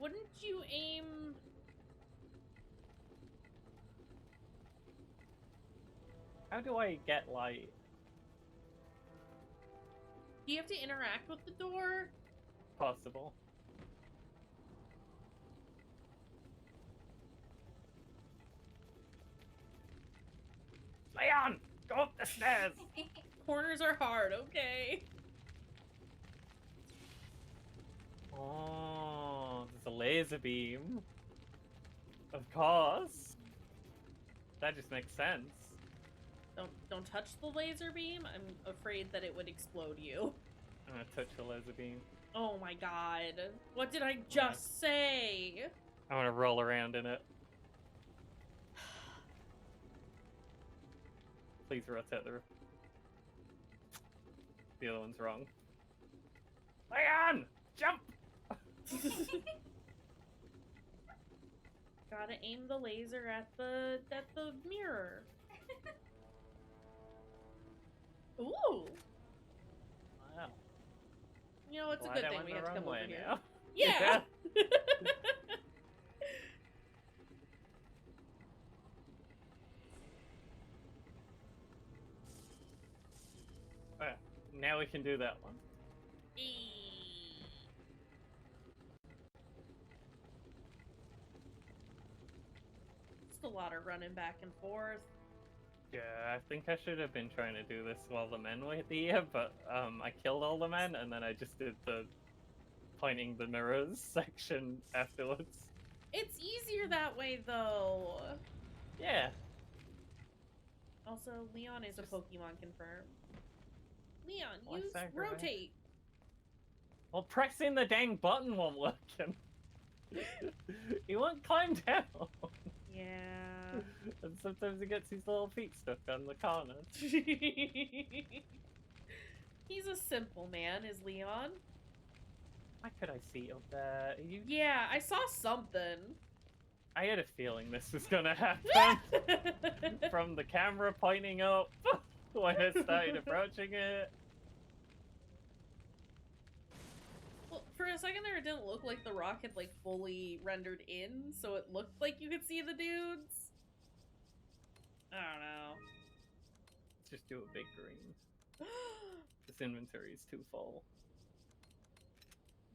Wouldn't you aim... How do I get light? Do you have to interact with the door? Possible. Leon! Go up the stairs! Corners are hard, okay. Oh, there's a laser beam. Of course. That just makes sense. Don't touch the laser beam. I'm afraid that it would explode you. I'm gonna touch the laser beam. Oh my god. What did I just say? I want to roll around in it. Please rotate the other one's wrong. Leon! Jump! Gotta aim the laser at the mirror. Ooh. Wow. You know, it's a Glad good I thing went we the had to wrong come over way here. now. Yeah. Alright, now we can do that one. Just a lot of running back and forth. Yeah, I think I should have been trying to do this while the men were here, but I killed all the men and then I just did the pointing the mirrors section afterwards. It's easier that way, though. Yeah. Also, Leon is a Pokemon confirmed. Leon, Why use sacrifice? rotate. Well, pressing the dang button won't work him. He won't climb down. Yeah. And sometimes he gets his little feet stuck on the corners. He's a simple man, is Leon. Why could I see up there? You... Yeah, I saw something. I had a feeling this was gonna happen. From the camera pointing up when I started approaching it. Well, for a second there, it didn't look like the rock had like fully rendered in, so it looked like you could see the dudes. I don't know. Let's just do a big green. This inventory is too full.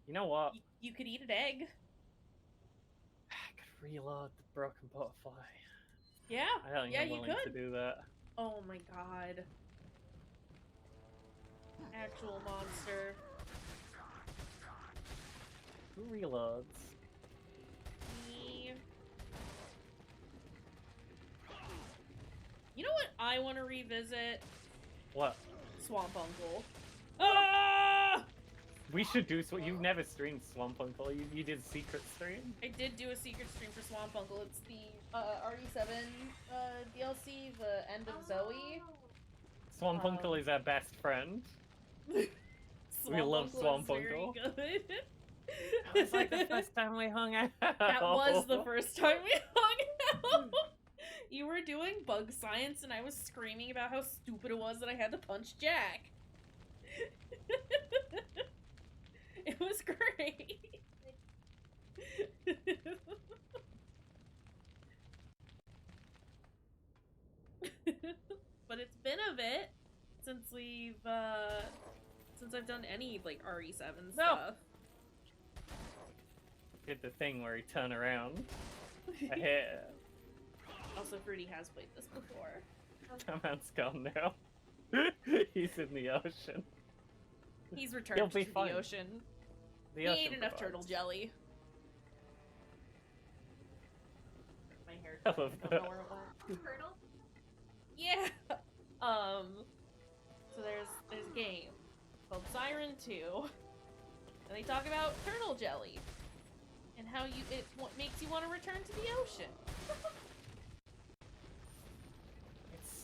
You know what? You could eat an egg. I could reload the broken butterfly. Yeah. I don't think Yeah, I'm you willing to could. do that. Oh my god. Actual monster. Who reloads? Me. You know what I want to revisit? What? Swamp Uncle. Ah! We should do so. You've never streamed Swamp Uncle. You did secret stream. I did do a secret stream for Swamp Uncle. It's the RE7 DLC, the End of Zoe. Swamp Uncle is our best friend. Swamp love Uncle Swamp is very Uncle. good. That was like the first time we hung out. That was the first time we hung out. You were doing bug science and I was screaming about how stupid it was that I had to punch Jack. It was great. But it's been a bit since since I've done any like RE7 stuff. Did the thing where he turned around. I hate it. Also, Fruity has played this before. That man's gone now. He's in the ocean. He's returned He'll be to fine. the ocean. The He ocean ate enough provides. turtle jelly. My hair. I love don't that. know where it went. Turtle? Yeah. So there's a game called Siren 2, and they talk about turtle jelly and how it makes you want to return to the ocean.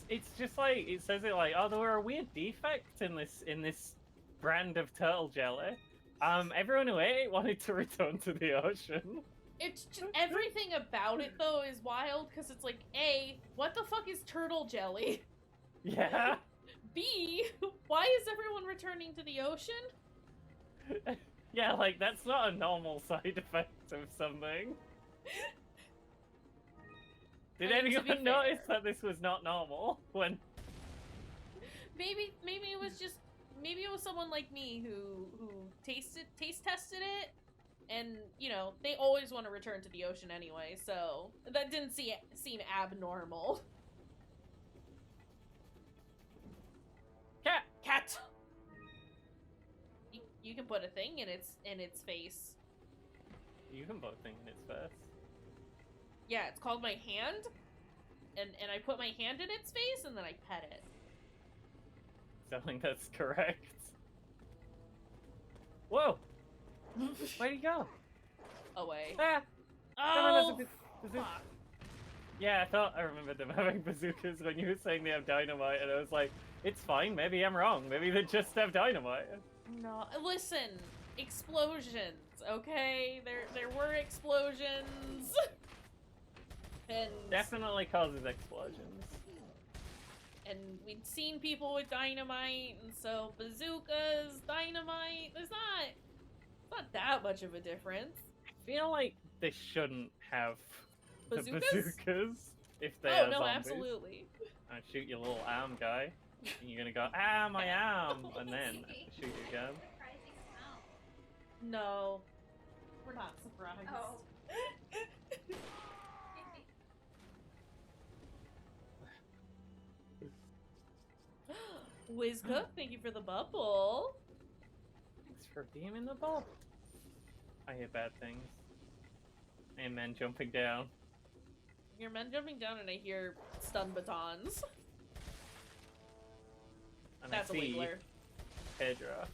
It's just like it says it like, oh, there were a weird defect in this brand of turtle jelly. Everyone who ate it wanted to return to the ocean. It's just everything about it though is wild because it's like, A, what the fuck is turtle jelly? Yeah. B, why is everyone returning to the ocean? Yeah, like that's not a normal side effect of something. Did I mean, to be anyone notice fair. that this was not normal when? Maybe it was just maybe it was someone like me who taste tested it, and you know they always want to return to the ocean anyway, so that didn't seem abnormal. Cat. You can put a thing in its face. You can put a thing in its face. Yeah, it's called my hand, and I put my hand in its face and then I pet it. I think that's correct. Whoa! Where'd he go? Away. Ah! Oh! Bazooka. Yeah, I thought I remembered them having bazookas when you were saying they have dynamite, and I was like, it's fine, maybe I'm wrong. Maybe they just have dynamite. No, listen, explosions, okay? There were explosions. And Definitely causes explosions. and we'd seen people with dynamite, and so bazookas, dynamite, there's not that much of a difference. I feel like they shouldn't have Bazookas? the bazookas if they Oh are no, zombies. absolutely. I shoot your little arm guy, and you're gonna go, ah, my arm, and then I have to shoot you again. Surprising sound. No, we're not surprised. Oh. Wizcook, thank you for the bubble. Thanks for being in the ball. I hear bad things. And men jumping down. I hear men jumping down and I hear stun batons. And That's I a see wiggler. Pedro.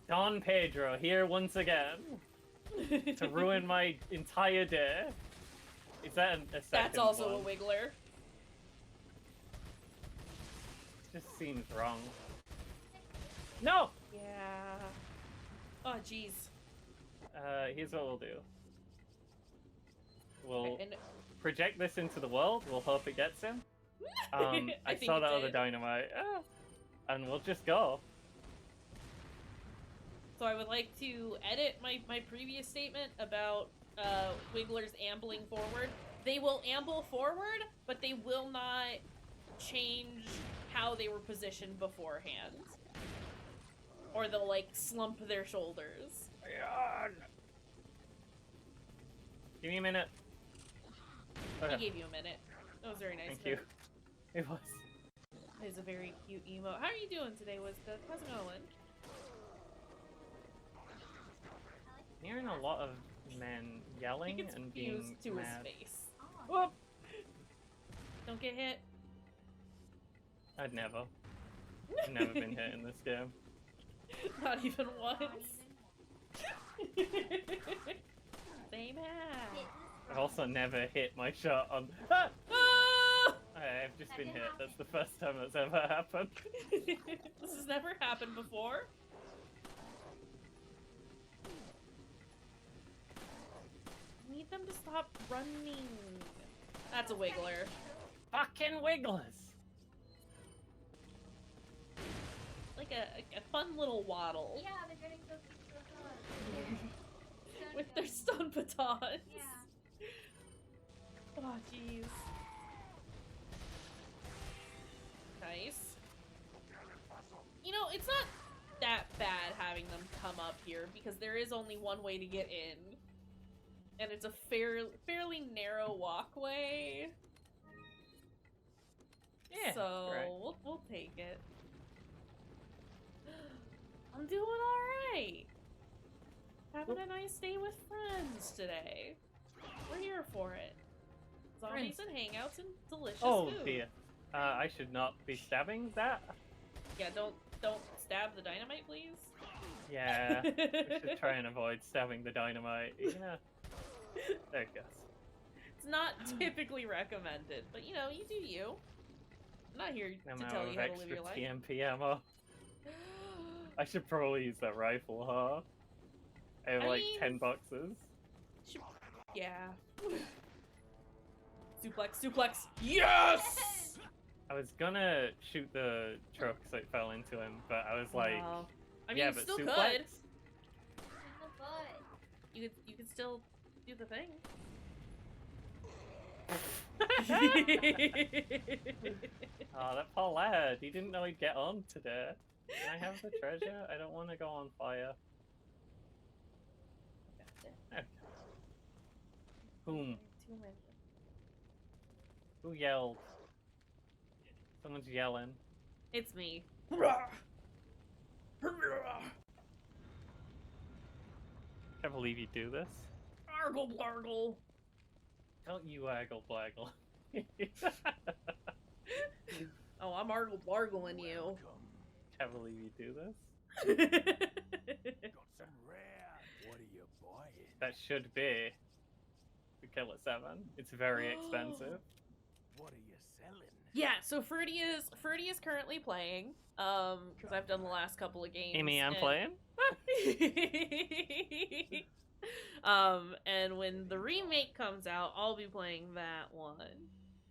Don Pedro here once again to ruin my entire day. Is that a second That's also one? a wiggler. Just seems wrong. No! Yeah. Oh, jeez. Here's what we'll do. We'll And project this into the world. We'll hope it gets him. I I think saw it that other did. dynamite. And we'll just go. So I would like to edit my previous statement about wigglers ambling forward. They will amble forward, but they will not change how they were positioned beforehand. Or they'll, like, slump their shoulders. Give me a minute. I gave you a minute. That was very nice. Thank you. It was. It's a very cute emote. How are you doing today, Wizka? How's it going? Hearing a lot of men yelling It's and fused being to mad. his face. Oh, Whoop! Don't get hit. I'd never. I've never been hit in this game. Not even once. not even Same hat. I've also never hit my shot on. Ah! Ah! I've just That been didn't hit. happen. That's the first time that's ever happened. This has never happened before. I need them to stop running. That's a wiggler. Fucking wigglers! Like a fun little waddle. Yeah, they're getting so close. With their stun batons. Yeah. Oh, jeez. Nice. You know, it's not that bad having them come up here because there is only one way to get in. And it's a fairly narrow walkway. Yeah. So right. we'll take it. I'm doing alright. Having a nice day with friends today. We're here for it. Zombies and hangouts and delicious Oh food. dear. I should not be stabbing that. Yeah, don't stab the dynamite, please. Yeah. We should try and avoid stabbing the dynamite. You know. There it goes. It's not typically recommended, but you know, you do you. I'm not here No to amount tell of you how to live extra your life. TMP ammo. I should probably use that rifle, huh? I have I like mean- 10 boxes. Yeah. Suplex, suplex. Yes! I was gonna shoot the truck so it fell into him, but I was like, Wow. I mean, yeah, you but still suplex? could. In the butt. You could still do the thing. Oh, that poor lad. He didn't know he'd get on today. Can I have the treasure? I don't want to go on fire. Okay. Boom. Who yelled? Someone's yelling. It's me. Can't believe you do this. Argle blargle. Don't you waggle blaggle. Oh, I'm argle blargling you. Welcome. Can't believe you do this. Got some rare. What are you buying? That should be the Killer 7. It's very expensive. What are you selling? Yeah, so Fruity is currently playing. Because I've done the last couple of games. Amy, I'm and- playing. And when the remake comes out, I'll be playing that one.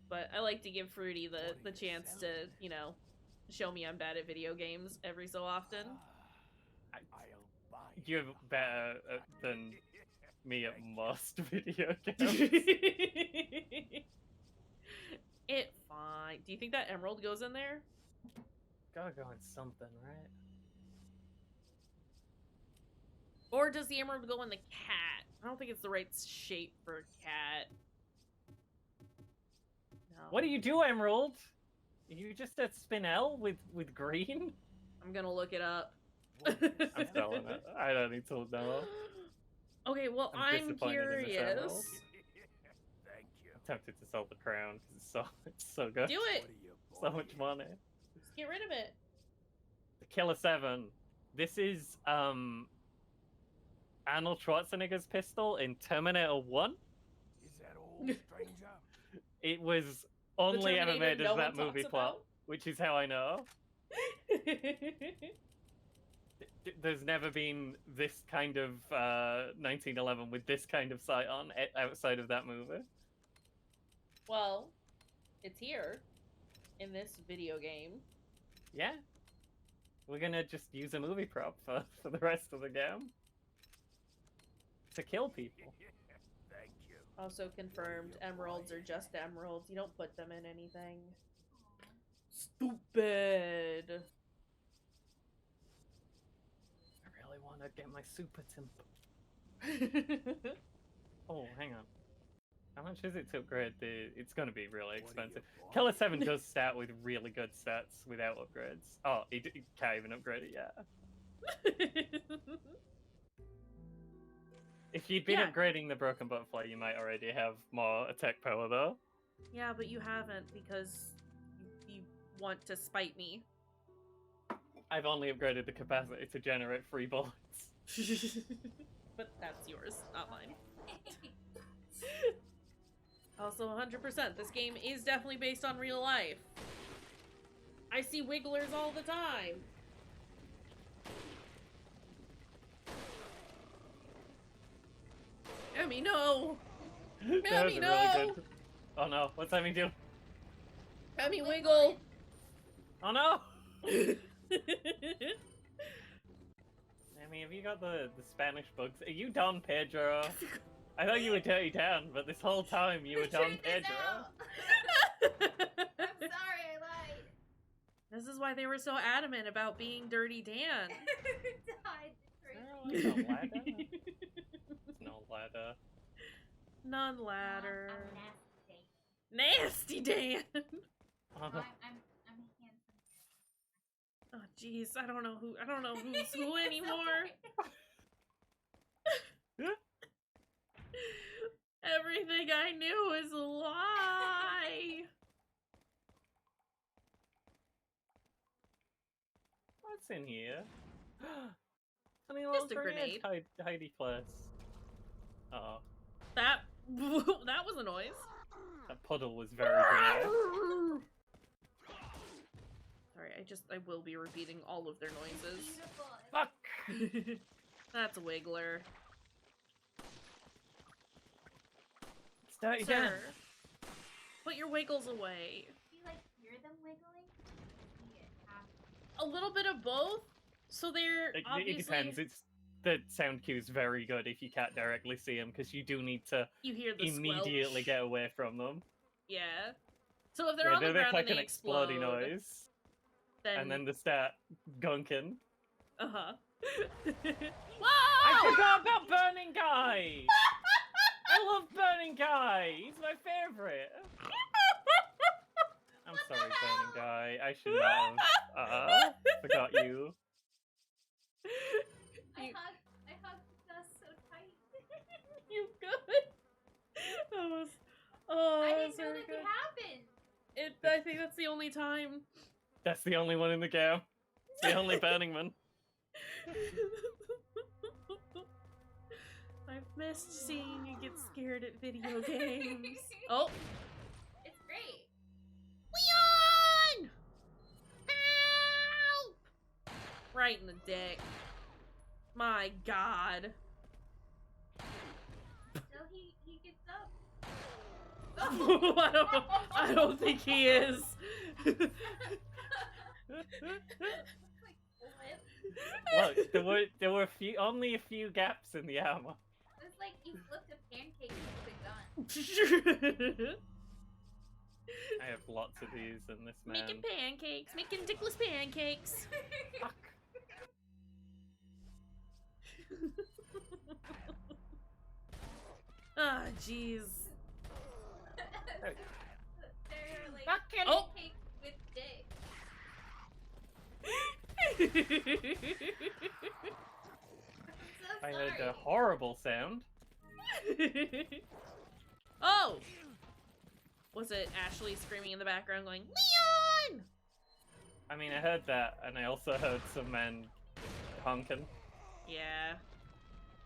But I like to give Fruity the chance to, you know, show me I'm bad at video games every so often. I'll buy it. You're better than me at most video games. It fine. Do you think that emerald goes in there? Gotta go in something, right? Or does the emerald go in the cat? I don't think it's the right shape for a cat. No. What do you do, Emerald? You just at Spinel with green? I'm gonna look it up. What are you I'm selling it. I don't need to know. Okay, well, I'm I'm disappointed in this curious. emerald. Thank you. I'm tempted to sell the crown because it's so good. Do What it. are you So buying? much money. Just get rid of it. The Killer 7. This is Arnold Schwarzenegger's pistol in Terminator 1. Is that all, stranger? It was only ever Terminator made no as that one movie talks plot, about? which is how I know. There's never been this kind of 1911 with this kind of sight on outside of that movie. Well, it's here in this video game. Yeah. We're gonna just use a movie prop for the rest of the game. To kill people. Thank you. Also confirmed, emeralds are just emeralds. You don't put them in anything. Stupid. I really want to get my super temper. Oh, hang on. How much is it to upgrade the... It's going to be really expensive. Killer 7 does start with really good stats without upgrades. Oh, he can't even upgrade it yet. If you'd been upgrading the Broken Butterfly, you might already have more attack power, though. Yeah, but you haven't because you want to spite me. I've only upgraded the capacity to generate free bullets. But that's yours, not mine. Also, 100%, this game is definitely based on real life. I see wigglers all the time. Emmy, no! Emmy, no! Really good... Oh no, what's Emmy do? Emmy, wiggle! Oh no! Emmy, have you got the Spanish bugs? Are you Don Pedro? I thought you were Dirty Dan, but this whole time you were Don Pedro. I'm sorry, I lied. This is why they were so adamant about being Dirty Dan. Died. There's no ladder. There's no ladder. None ladder. I'm nasty. Nasty Dan! I'm handsome. Oh jeez, I don't know who's who anymore. Everything I knew is a lie. What's in here? Funny little Just a grenade. Heidi plus. Uh-oh. That was a noise. That puddle was very grenade. Sorry, I will be repeating all of their noises. Beautiful. Fuck! That's a wiggler. It's Dirty Sir, Dan. put your wiggles away. Do you hear them wiggling? A little bit of both. So they're It obviously... depends. The sound cue is very good if you can't directly see them, because you do need to You hear the immediately squelch. get away from them. Yeah. So if they're on the they ground make like and an they explode, exploding noise, then... and then they start gunking. Uh-huh. I Whoa! forgot about Burning Guy! I love Burning Guy! He's my favorite! I'm sorry, Burning Guy. I should not have forgot you. I hugged Gus so tight. You good? That was... Oh, I that didn't was know very that good. could happen. I think that's the only time. That's the only one in the game. It's the only Burning one. I've missed seeing you get scared at video games. Oh. It's great. Leon! Help! Right in the dick. My god. So he gets up. I don't think he is. Like, flip. Look, there were only a few gaps in the armor. It's like he flipped a pancake with a gun. I have lots of these in this man. Making pancakes, making dickless pancakes. Fuck. Ah, jeez. They're like Fucking- Oh. pancakes with dick. I'm so I sorry. heard a horrible sound. Oh! Was it Ashley screaming in the background going, Leon! I mean, I heard that, and I also heard some men honking Yeah.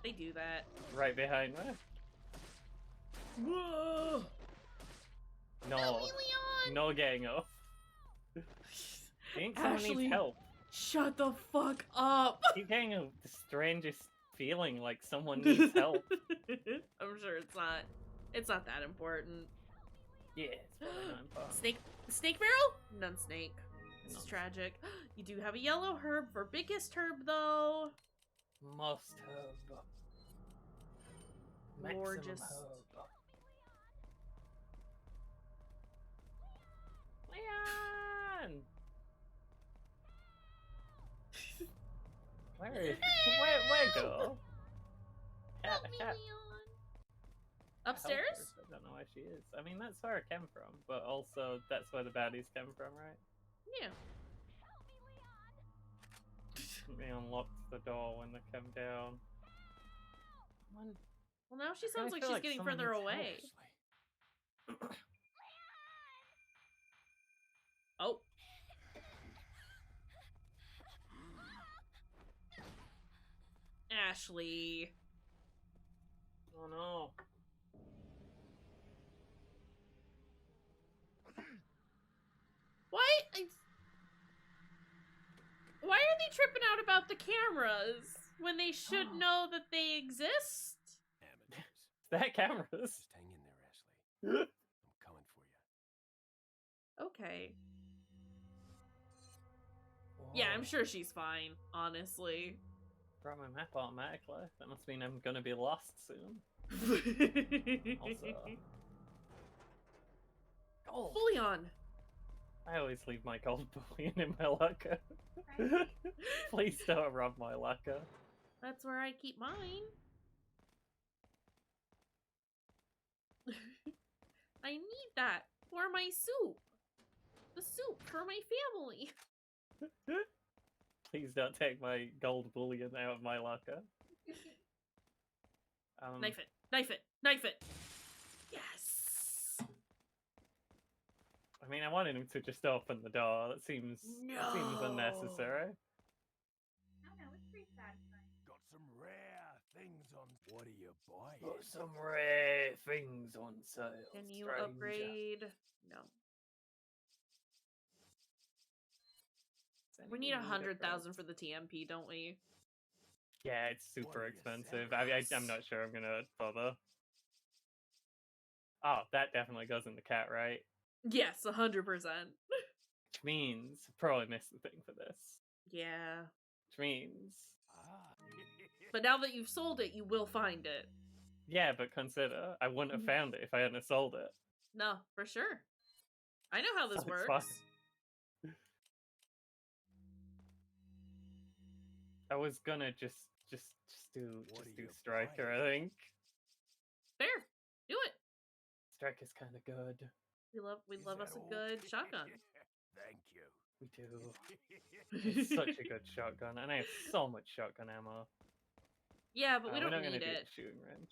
They do that. right behind me. Whoa! No, Help me, Leon! no getting up. I think someone Ashley. needs help. Shut the fuck up! I keep getting the strangest feeling like someone needs help. I'm sure it's not that important. Yeah, it's probably not important. Snake barrel? None snake. This is None. tragic. You do have a yellow herb for biggest herb though. Most herb. Maximum Gorgeous. herb. Leon! Where go? Help me, Cat. Leon. I Upstairs? don't know where she is. I mean, that's where I came from, but also that's where the baddies came from, right? Yeah. They unlocked the door when they came down. Well, now she I kinda sounds like feel she's like getting someone further needs help. away. Oh. Ashley. Oh no. Why are they tripping out about the cameras when they should know that they exist? Amateurs. That cameras. Just hang in there, Ashley. I'm coming for you. Okay. Yeah, I'm sure she's fine, honestly. Brought my map automatically. That must mean I'm gonna be lost soon. Also. Gold. Bullion. I always leave my gold bullion in my locker. Please don't rob my locker. That's where I keep mine. I need that for my soup. The soup for my family. Please don't take my gold bullion out of my locker. Knife it. Knife it. Knife it. Yes. I mean, I wanted him to just open the door. That seems unnecessary. I don't know, it's pretty satisfying. Got some rare things on. What are you buying? Got some rare things on sale. Can you stranger. upgrade? No. Does We need anyone 100,000 upgrades? for the TMP, don't we? Yeah, it's What super are you expensive. selling? I'm not sure I'm gonna bother. Oh, that definitely goes in the cat, right? Yes, 100%. Which means I probably missed the thing for this. Yeah. Which means, Ah. But now that you've sold it, you will find it. yeah, but consider I wouldn't have found it if I hadn't have sold it. No, for sure. I know how this So it's works. fine. I was gonna just do What are you Striker, I buying? think. Fair. Do it. Striker's kinda good. We Is love that us a all? good shotgun. Thank you. We do. It's such a good shotgun, and I have so much shotgun ammo. Yeah, but we We're don't not gonna need do it. the shooting range.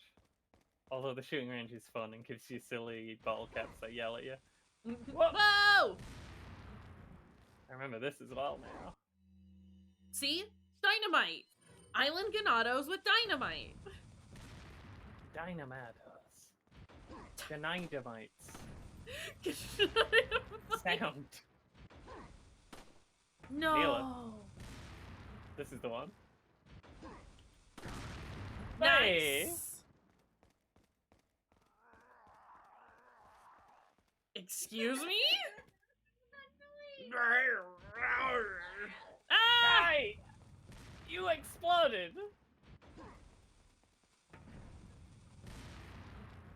Although the shooting range is fun and gives you silly bottle caps that yell at you. Whoa! I remember this as well now. See? Dynamite! Island Ganados with dynamite! Dynamatos. Dynamites. Sound. No! This is the one. Nice! Hey! Excuse me? Ah! Hey! You exploded! Do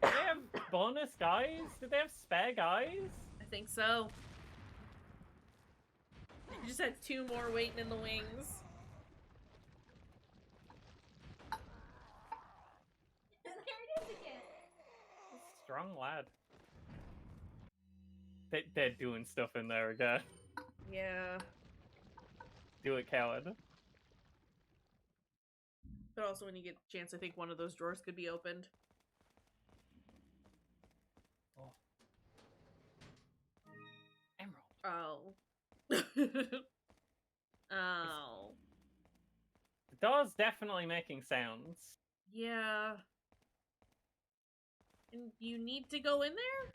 they have bonus guys? Did they have spare guys? I think so. You just had 2 more waiting in the wings. There it is again. Strong lad. They're doing stuff in there again. Yeah. Do it, coward. But also when you get the chance, I think one of those drawers could be opened. Oh. Emerald. Oh. Oh. The door's definitely making sounds. Yeah. And you need to go in there?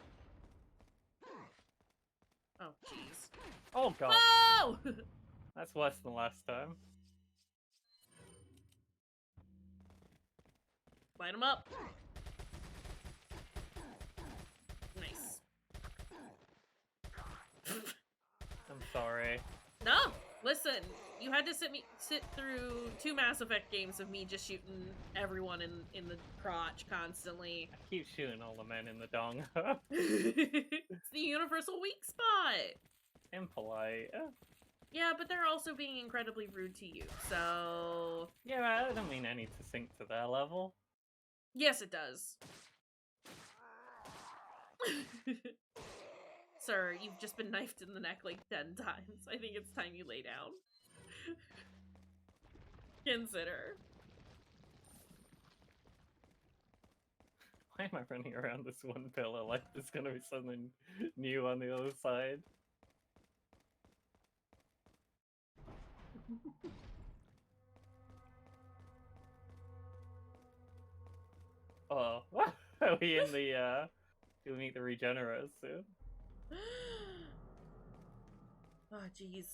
Oh, jeez. Oh god. Oh! That's worse than last time. Light them up. Nice. I'm sorry. No! Listen, you had to sit through 2 Mass Effect games of me just shooting everyone in the crotch constantly. I keep shooting all the men in the dong. It's the universal weak spot! Impolite. Yeah, but they're also being incredibly rude to you, so... Yeah, I don't mean any to sink to their level. Yes, it does. Sir, you've just been knifed in the neck like 10 times. I think it's time you lay down. Consider. Why am I running around this one pillar like there's gonna be something new on the other side? Oh, are we in the, do we meet the regenerators soon? Oh, jeez.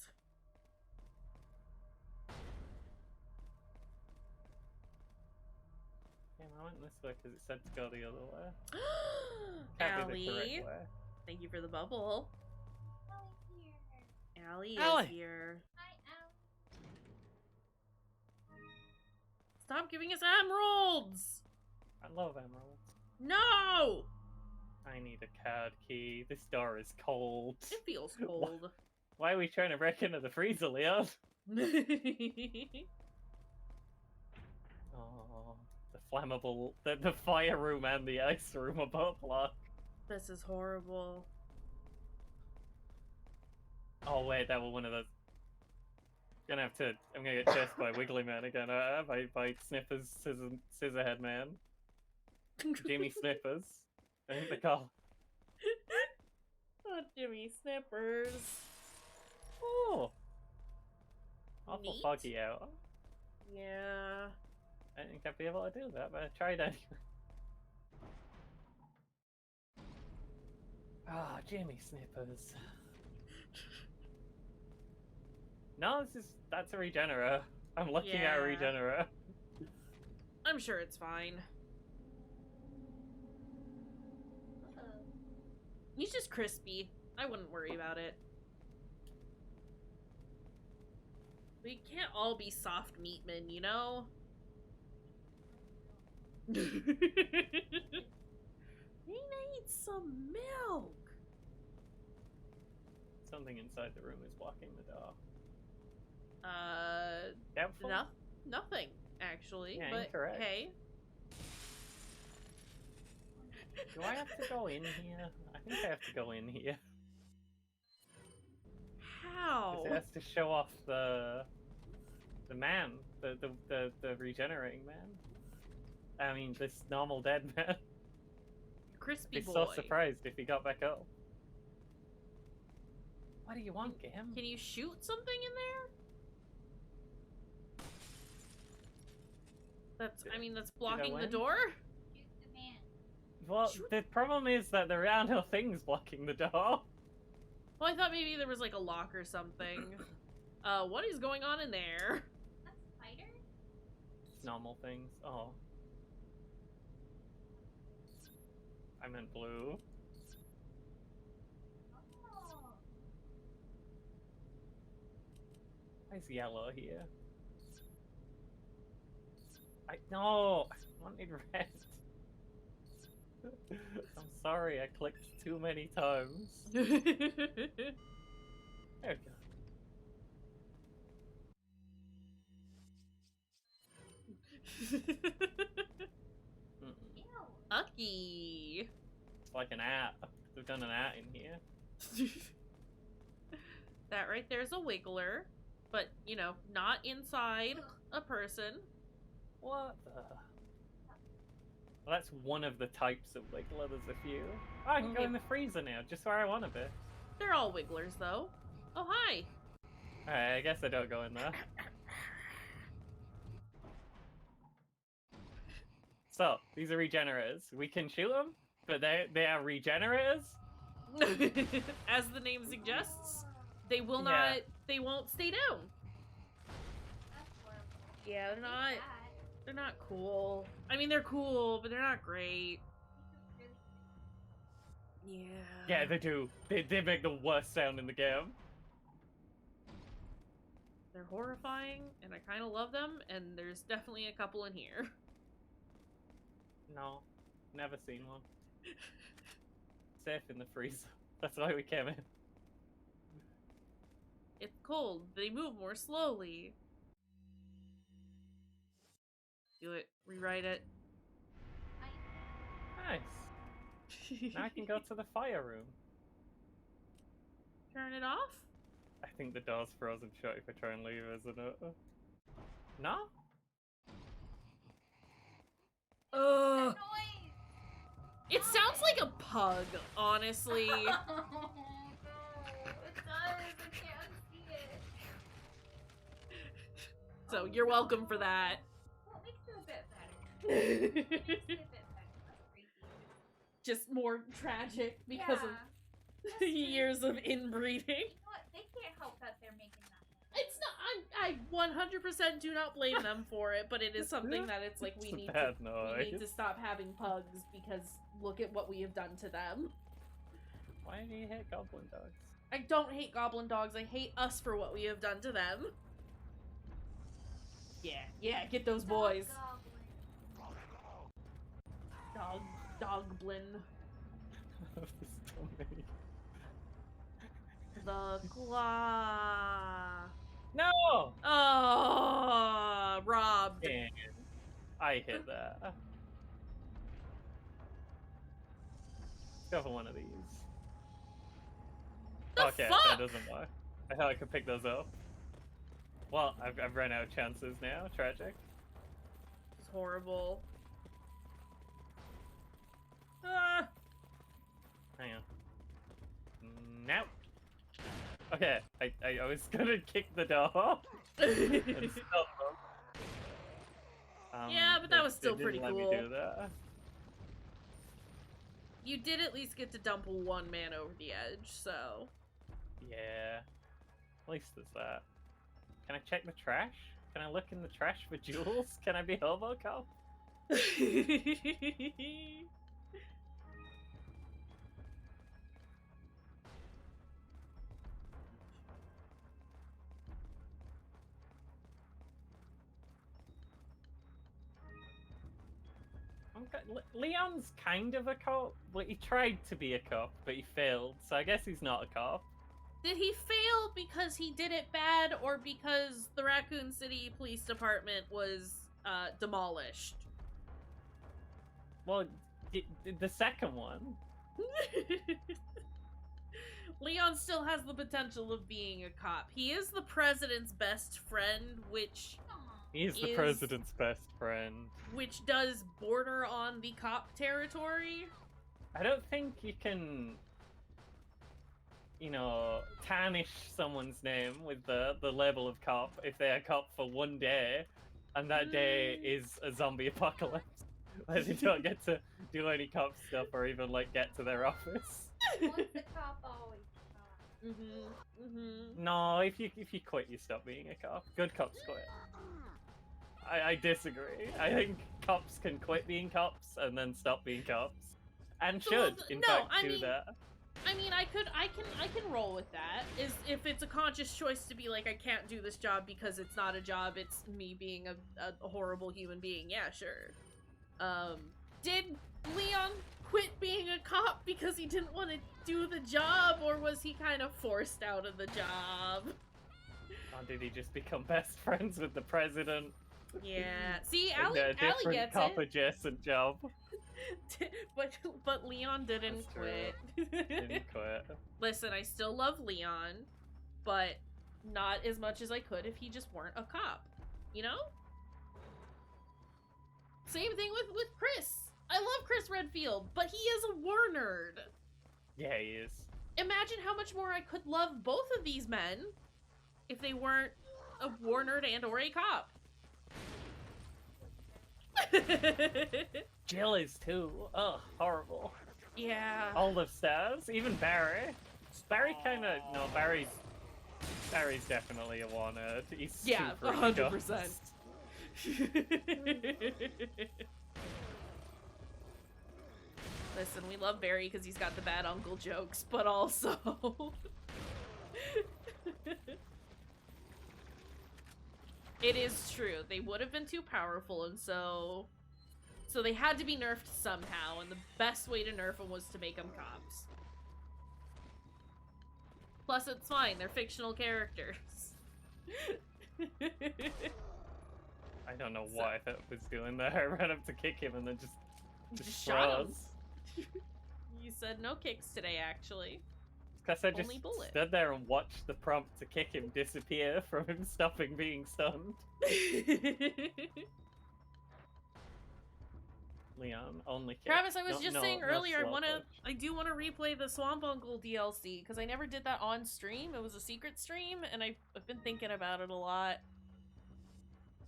Damn, I went this way because it said to go the other way. Can't be the Allie, correct way. thank you for the bubble. Allie here. Allie Allie! is here. Hi, Allie. Stop giving us emeralds! I love emeralds. No! I need a card key. This door is cold. It feels cold. Why are we trying to break into the freezer, Leon? Oh, the flammable, the fire room and the ice room are both locked. This is horrible. Oh wait, that was one of those. I'm gonna get chased by Wiggly Man again, by Snippers, Scissorhead Man. Jimmy Snippers. I think they call. Oh, Jimmy Snippers. Oh! Awful Neat. foggy out. Yeah. I didn't think I'd be able to do that, but I tried anyway. Ah, Jimmy Snippers. No, that's a regenerator. I'm looking at a Yeah. regenerator. I'm sure it's fine. He's just crispy. I wouldn't worry about it. We can't all be soft meat men, you know? Nina needs some milk. Something inside the room is blocking the door. Doubtful? Nothing, actually. Yeah, but incorrect. hey. Do I have to go in here? I think I have to go in here. How? 'Cause it has to show off the man, the regenerating man. I mean, this normal dead man. Crispy Be boy. so surprised if he got back up. What do you want, game? Can you shoot something in there? That's blocking the win? door? Shoot the man. Well, Shoot. the problem is that there are no things blocking the door. Well, I thought maybe there was like a lock or something. What is going on in there? That's spider? It's normal things. Oh. I meant blue. Oh. Why's yellow here? No! I wanted red. I'm sorry, I clicked too many times. There we go. Mm-mm. Ew. Ucky. It's like an at. They've done an at in here. That right there's a wiggler, but you know, not inside a person. What the? Well, that's one of the types of wiggler. There's a few. Oh, I can go Okay. in the freezer now, just where I want to be. They're all wigglers though. Oh hi. Alright, I guess I don't go in there. So, these are regenerators. We can shoot them, but they are regenerators? As the name suggests, they will Yeah. not. They won't stay down. That's horrible. Yeah, they're What's not. that? They're not cool. I mean, they're cool, but they're not great. This is really Yeah. Yeah, they do. They make the worst sound in the game. They're horrifying, and I kind of love them. And there's definitely a couple in here. No, never seen one. Safe in the freezer. That's why we came in. It's cold. They move more slowly. Do it. Rewrite it. Nice. Now I can go to the fire room. Turn it off? I think the door's frozen shut if I try and leave, isn't it? No? Ugh. Noise. It sounds like a pug, honestly. Oh, no. It does. I can't unsee it. So you're welcome for that. Well, it makes it a bit better. It makes it a bit better. That's crazy. Just more tragic because Yeah. of years of inbreeding. You know what? They can't help that they're making that noise. It's not. I 100% do not blame them for it, but it is something that it's like we It's a need to bad we noise. need to stop having pugs because look at what we have done to them. Why do you hate goblin dogs? I don't hate goblin dogs. I hate us for what we have done to them. Yeah, get those boys. Dogblin. There's so many. The claw. No! Oh, robbed. Damn. I hit that. Let's go for one of these. The Okay, fuck? that doesn't work. I thought I could pick those up. Well, I've run out of chances now. Tragic. It's horrible. Ah. Hang on. Now. Okay, I was gonna kick the door and stop them. Yeah, but that was still they pretty didn't cool. Let me do that. You did at least get to dump one man over the edge, so. Yeah. At least there's that. Can I check the trash? Can I look in the trash for jewels? Can I be Hobo Cop? Leon's kind of a cop. Well, he tried to be a cop, but he failed, so I guess he's not a cop. Did he fail because he did it bad or because the Raccoon City Police Department was demolished? Well, the second one. Leon still has the potential of being a cop. He is the president's best friend, which He's the is- president's best friend. does border on the cop territory. I don't think you can, tarnish someone's name with the label of cop if they're a cop for one day, and that day is a zombie apocalypse, where they don't get to do any cop stuff or even, get to their office. Once a cop, always a cop. No, if you quit, you stop being a cop. Good cops quit. I disagree. I think cops can quit being cops and then stop being cops, and should in fact do that. I mean, I can roll with that. Is if it's a conscious choice to be like, I can't do this job because it's not a job. It's me being a horrible human being. Yeah, sure. Did Leon quit being a cop because he didn't want to do the job, or was he kind of forced out of the job? Or did he just become best friends with the president? Yeah. See, In Allie a different gets cop it. adjacent job. but Leon didn't That's true. quit. Didn't quit. Listen, I still love Leon, but not as much as I could if he just weren't a cop. You know? Same thing with Chris. I love Chris Redfield, but he is a war nerd. Yeah, he is. Imagine how much more I could love both of these men if they weren't a war nerd and or a cop. Jill is too. Ugh, horrible. Yeah. All the stars, even Barry. Barry kind of Barry's definitely a war nerd. He's Yeah, super 100%. Listen, we love Barry because he's got the bad uncle jokes, but also... It is true. They would have been too powerful, and so they had to be nerfed somehow, and the best way to nerf them was to make them cops. Plus, it's fine. They're fictional characters. I don't know what I thought was doing there. I ran up to kick him and then just shot him. froze. You said no kicks today, actually. Because I just Only bullet. stood there and watched the prompt to kick him disappear from him stopping being stunned. Leon, only kick. Travis, I was just saying earlier, slow push. I do want to replay the Swamp Uncle DLC because I never did that on stream. It was a secret stream, and I've been thinking about it a lot.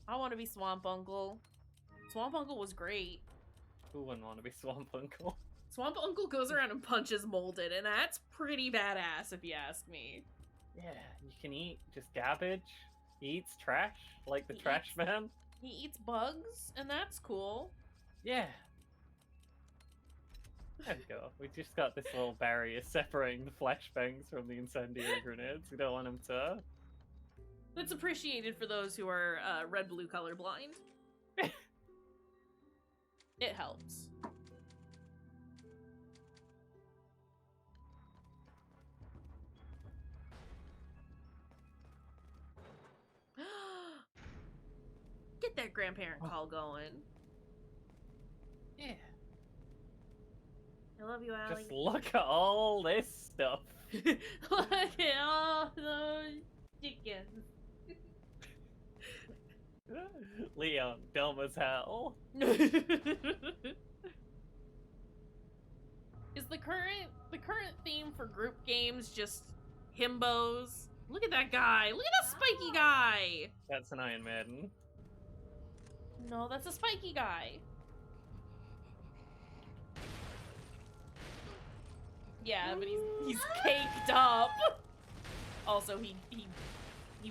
I want to be Swamp Uncle. Swamp Uncle was great. Who wouldn't want to be Swamp Uncle? Swamp Uncle goes around and punches Molded, and that's pretty badass if you ask me. Yeah, you can eat just garbage. He eats trash, like the He trash eats- man. He eats bugs, and that's cool. Yeah. There we go. We just got this little barrier separating the flashbangs from the incendiary grenades. We don't want them to... That's appreciated for those who are red-blue colorblind. It helps. Get that grandparent call going. Yeah. I love you, Allie. Just look at all this stuff. Look at all those chickens. Leon, dumb as hell. Is the current theme for group games just himbos? Look at that guy. Look at that spiky guy. That's an Iron Maiden. No, that's a spiky guy. Yeah, but he's caked up. Also, he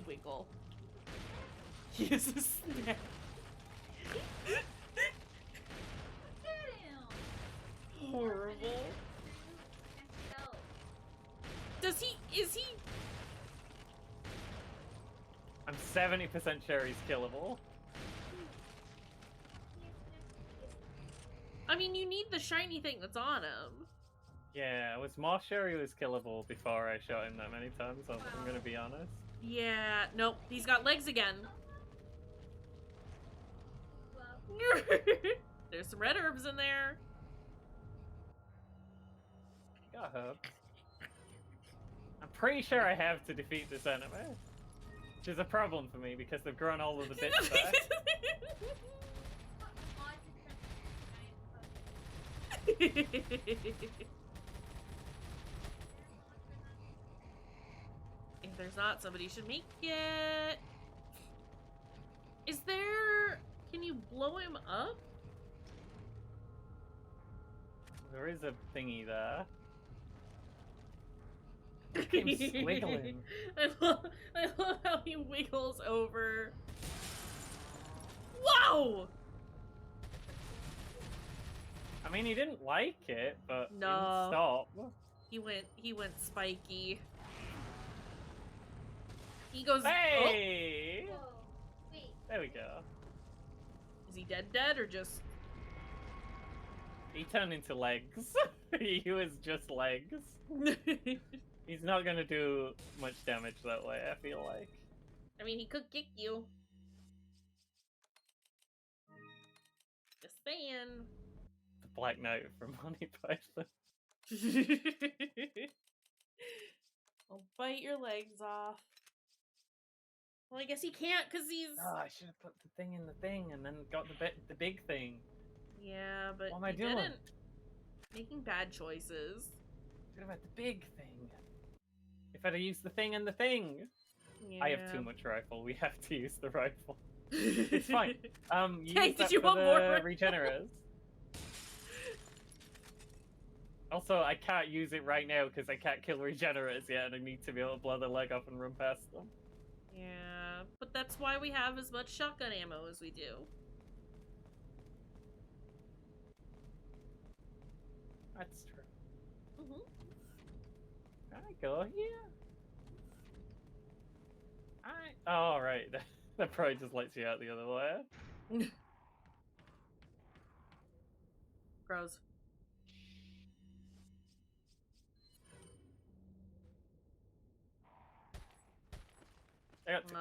wiggle. He is a snack. Get him! Horrible. Is he? I'm 70% sure he's killable. I mean, you need the shiny thing that's on him. Yeah, I was more sure he was killable before I shot him that many times, I'm gonna be honest. Yeah, nope, he's got legs again. There's some red herbs in there. Got hooked. I'm pretty sure I have to defeat this enemy. Which is a problem for me because they've grown all of the bits back. If there's not, somebody should make it. Is there... Can you blow him up? There is a thingy there. He's wiggling. I love how he wiggles over. Wow! I mean, he didn't like it, but No. he didn't stop. He went spiky. He goes. Hey! Whoa. Wait. There we go. Oh, is he dead or just? He turned into legs. He was just legs. He's not gonna do much damage that way, I feel like. I mean, he could kick you. Just saying. The Black Knight from Monty Python. I'll bite your legs off. Well, I guess he can't because he's. Oh, I should have put the thing in the thing and then got the big thing. Yeah, but What am I he doing? didn't. Making bad choices. Should have had the big thing. If I'd have used the thing and the thing. Yeah. I have too much rifle. We have to use the rifle. It's fine. You Hey, use did that you for want more the rifle? regenerators. Also, I can't use it right now because I can't kill regenerators yet, and I need to be able to blow their leg off and run past them. Yeah, but that's why we have as much shotgun ammo as we do. That's true. Mm-hmm. I go here. Oh, right. That probably just lets you out the other way. Crows. I got 2.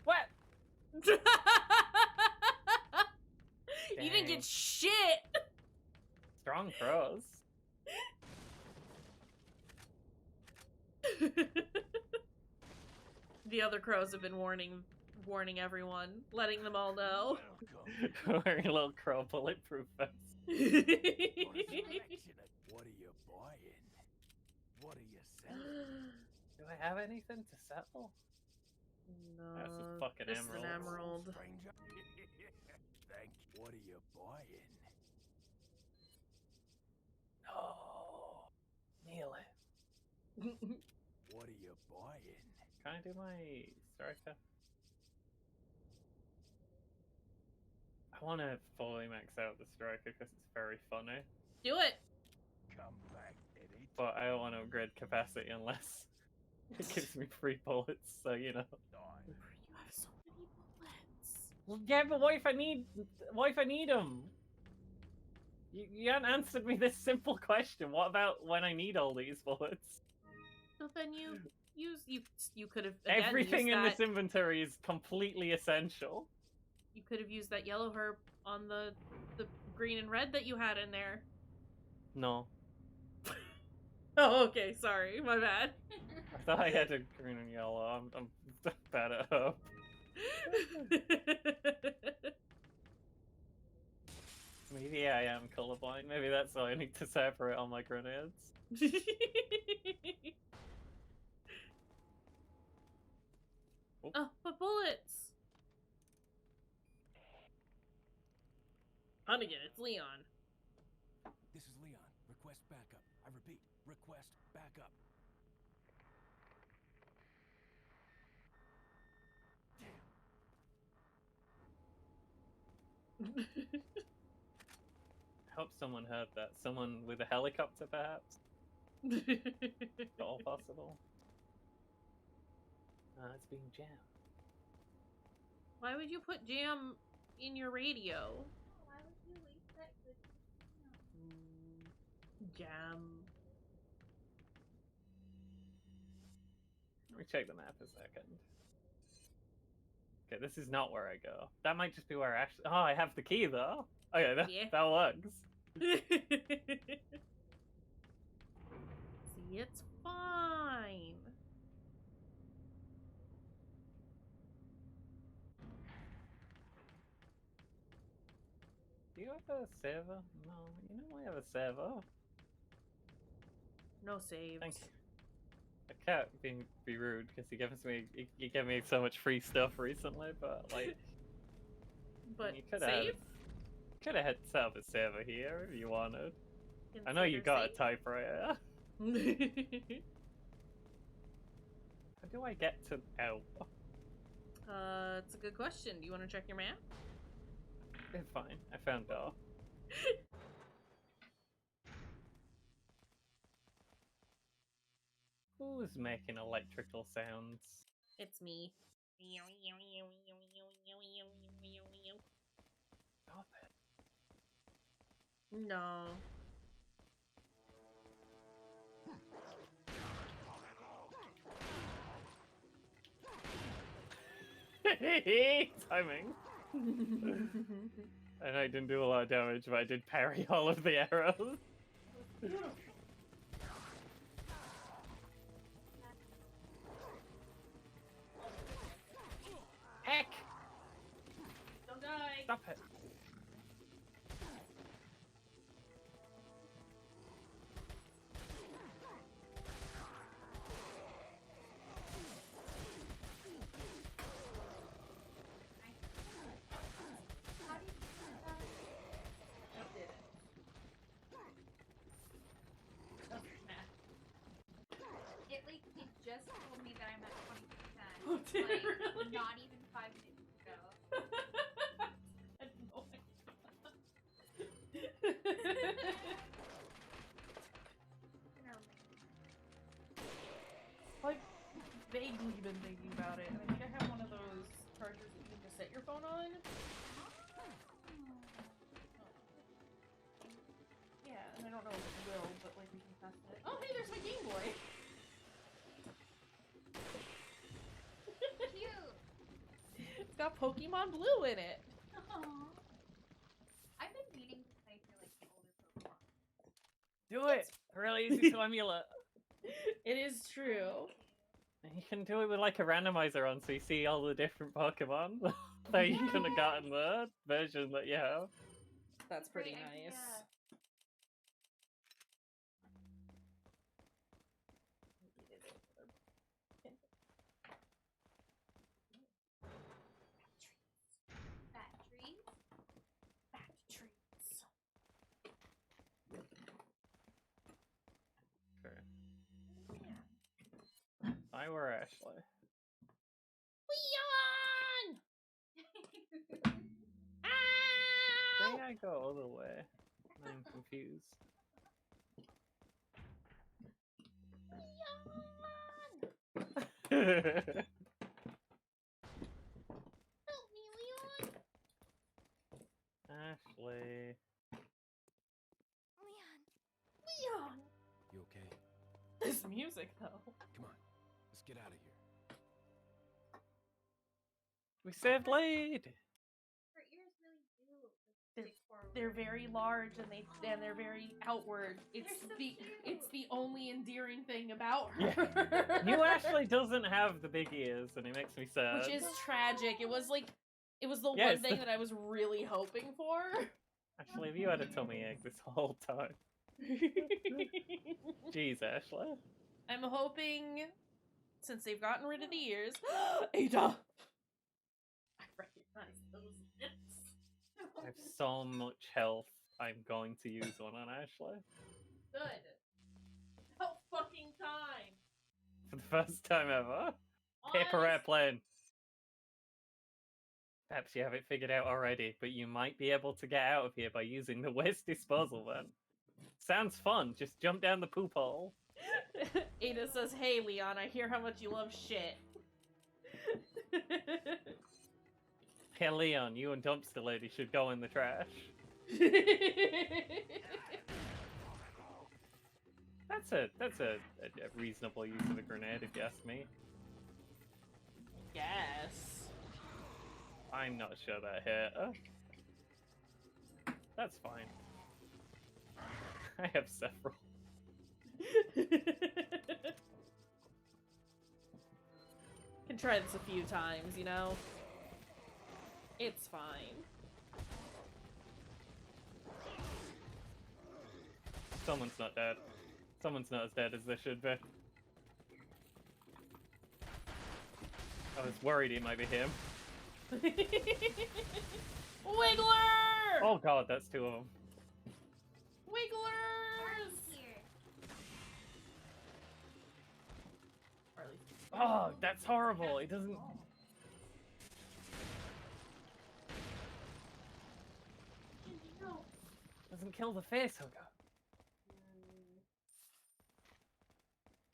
What? You didn't Dang. get shit! Strong crows. The other crows have been warning everyone, letting them all know. Welcome. Wearing a little crow bulletproof vest. What a selection of- What are you buying? What are you selling? Do I have anything to sell? That's a No, fucking this is an emerald. emerald. Stranger? Thank you. What are you buying? Oh, Neely. What are you buying? Can I do my striker? I want to fully max out the striker because it's very funny, Do it! Come back, Eddie. but I don't want to upgrade capacity unless it gives me free bullets. So you know. Die. You have so many bullets. Well, yeah, but what if I need? What if I need them? You haven't answered me this simple question. What about when I need all these bullets? So then you could have Everything used in that, this inventory is completely essential. You could have used that yellow herb on the green and red that you had in there. No, Oh, okay, sorry, my bad. I thought I had a green and yellow. I'm bad at hope. Maybe I am colorblind. Maybe that's why I need to separate all my grenades. Oh, but bullets! Hunnigan, it's Leon. This is Leon. Request backup. I repeat, request backup. I hope someone heard that. Someone with a helicopter, perhaps? It's all possible. It's being jammed. Why would you put jam in your radio? Why would you waste that good Jam. Let me check the map a second. Okay, this is not where I go. That might just be where I actually... Oh, I have the key, though. Okay, that, Yeah. that works. See, it's fine. Do you have a server? No, you know I have a server. No saves. Thank you. I can't be rude because he gave me so much free stuff recently, but like But you could save? have set up a server here if you wanted. I know you got a typewriter. How do I get to out? It's a good question. Do you want to check your map? It's fine. I found door. Who's making electrical sounds? It's me. Stop No. it. Timing. And I didn't do a lot of damage, but I did parry all of the arrows. Heck! Don't die. Stop it! It just told me that I'm at 20%. Oh, did it like, really? Not even 5 minutes ago. I had no idea. I've vaguely been thinking about it, and I think I have one of those chargers that you can just set your phone on. Yeah, and I don't know if it will, but like we can test it. Oh, hey, there's my Game Boy. got Pokemon Blue in it. Aww. I've been meaning to play for like the older Pokemon. Do it! Really easy to emulate. It is true. And you can do it with like a randomizer on, so you see all the different Pokemon that you could have gotten the version that you have. That's pretty Great nice. idea. Fat trees. Fat treats. Sure. I were Ashley. Leon! May I go all the way? I'm confused. Leon! Help me, Leon! Ashley. Leon! You okay? This music, though. Come on. Let's get out of here. We saved Lade! Her ears really do They're- stick forward. They're very large and they're very outward. It's They're so the cute. it's the only endearing thing about her. Yeah. You Ashley doesn't have the big ears, and it makes me sad. Which is tragic. It was the Yes. one thing that I was really hoping for. Actually, if you had a tummy ache this whole time. Jeez, Ashley. I'm hoping, since they've gotten rid of the ears, Ada. I recognize those lips. I have so much health. I'm going to use one on Ashley. Good. About fucking time. For the first time ever. Paper Honest- airplane. Perhaps you have it figured out already, but you might be able to get out of here by using the waste disposal vent. Sounds fun. Just jump down the poop hole. Ada says, "Hey, Leon, I hear how much you love shit." Hey, Leon, you and Dumpster Lady should go in the trash. That's a reasonable use of a grenade, if you ask me. Yes. I'm not sure that hit. That's fine. I have several. Can try this a few times, you know? It's fine. Someone's not dead. Someone's not as dead as they should be. I was worried it might be him. Wiggler! Oh god, that's two of them. Wigglers! Here. Oh, that's horrible. It doesn't... Doesn't kill the face hugger.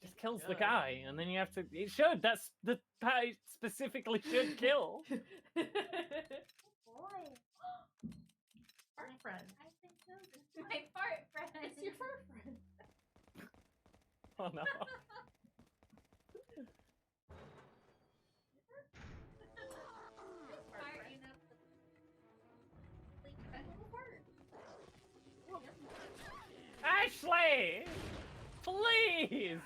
Just kills the Should. guy, and then you have to... It should! That's the part it specifically should kill! Boy. Fart friend. I've been chosen. My fart friend. It's your fart friend. Oh no. Fart, you know. Like, I have a fart. Ashley! Please!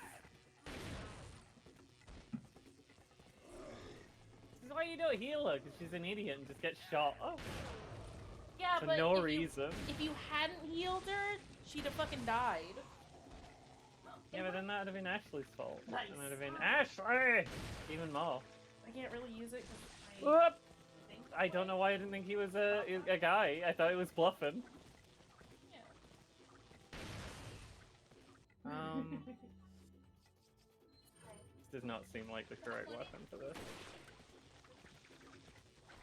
This is why you don't heal her, because she's an idiot and just gets shot Yeah, for but no if reason. if you hadn't healed her, she'd have fucking died. Yeah, but then that would have been Ashley's fault. Nice. And it would have been Ashley! Even more. I can't really use it because Whoop! think I don't know why I didn't think he was a guy. I thought he was bluffing. This does not seem like the correct weapon for this.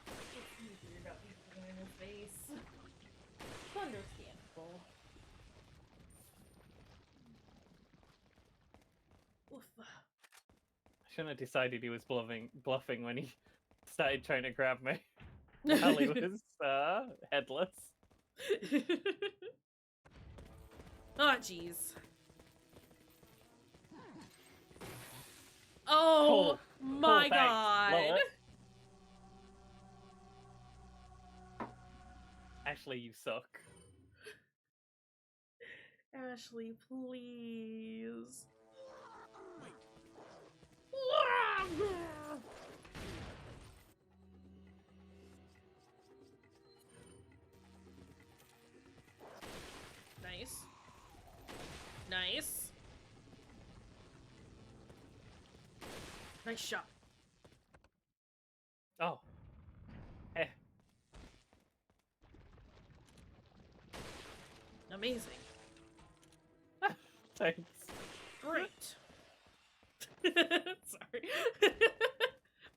It's easier about being in his face. It's understandable. Oof. I shouldn't have decided he was bluffing when he started trying to grab me. While he was headless. Oh, jeez. Oh Cool. my Cool, thanks. god. Love it. Ashley, you suck. Ashley, please. Nice. Nice. Nice shot. Oh. Eh. Amazing. Thanks. Great. Sorry.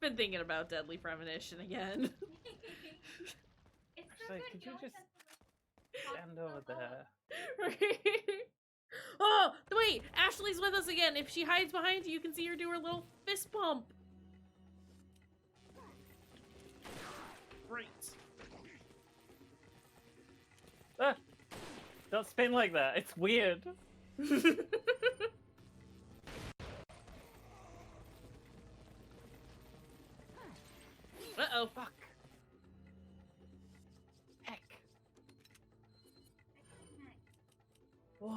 Been thinking about Deadly Premonition again. It's so Actually, good. could You you always just have to stand over there? Oh, wait! Ashley's with us again. If she hides behind you, you can see her do her little fist pump. Great. Ah! Don't spin like that. It's weird. Uh-oh. Fuck. Heck. Wow.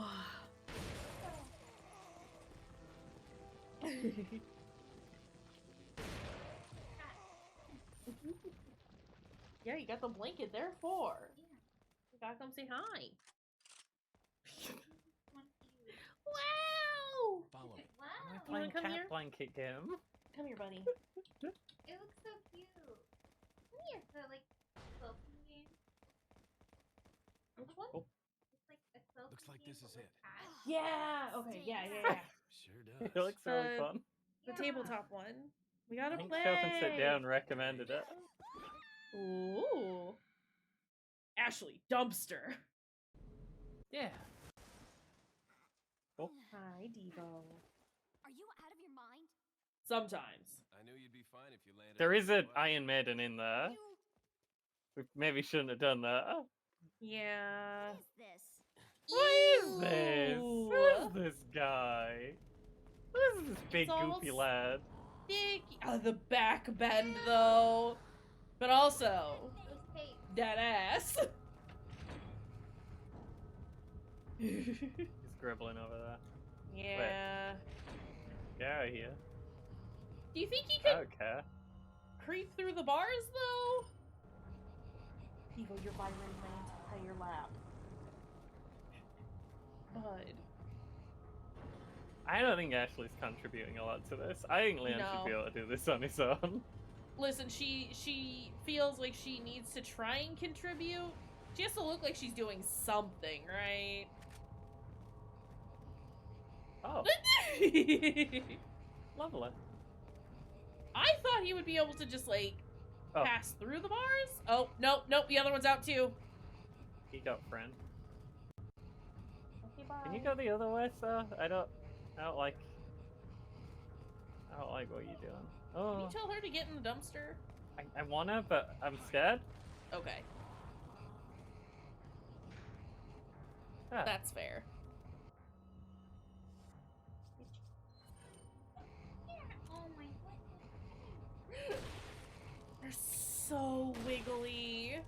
Yeah, you got the blanket there for. Yeah. You gotta come say hi. Want you. Wow! Follow me. Wow. We're You playing wanna come cat here? blanket game. Come here, buddy. It looks so cute. Come here. The like quilting game. Which one? Oh. It's like a quilting Looks like game, this is but with it. cats. Yeah. Okay. Yeah. Sure It does. looks really The- fun. The Yeah. tabletop one. We gotta I think play. Shove and Sit Down recommended it. Ooh. Ashley, dumpster. Yeah. Hi, Devo. Are you out of your mind? Sometimes. I knew you'd be fine if you landed. There on is your an butt. Iron Maiden in there. You. We maybe shouldn't have done that. Yeah. What is this? What is this? Ew. Who's this guy? Who's this big almost- goofy lad? Dick. Oh, the back bend though. But also, Those tapes. dead ass. He's scribbling over there. Yeah. Get out of here. Do you think he I could don't care. creep through the bars though? Devo, your violin lands by your lap. Bud. I don't think Ashley's contributing a lot to this. I think Leon No. should be able to do this on his own. Listen, she feels like she needs to try and contribute. She has to look like she's doing something, right? Oh, lovely. I thought he would be able to just like Oh. pass through the bars. Oh, nope, the other one's out too. He got friend. Okay, bye. Can you go the other way, sir? I don't like what you're doing. Can Oh, you tell her to get in the dumpster? I wanna, but I'm scared. Okay, Ah. that's fair. Oh my goodness. They're so wiggly.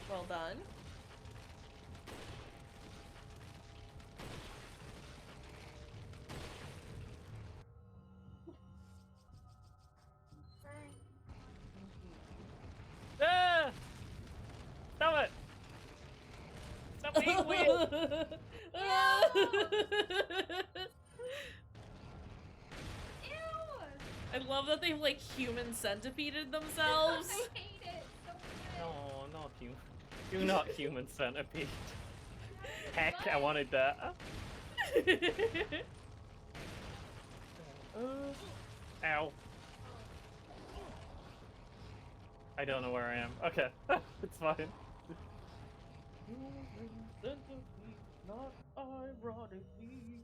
Well done. Ah! Stop it! Stop being weird! Ew. I love that they've like human centipeded themselves. I hate it. So good. No, not human. Do not human centipede. Heck, I wanted that. Ow. I don't know where I am. Okay, it's fine. Not ironically.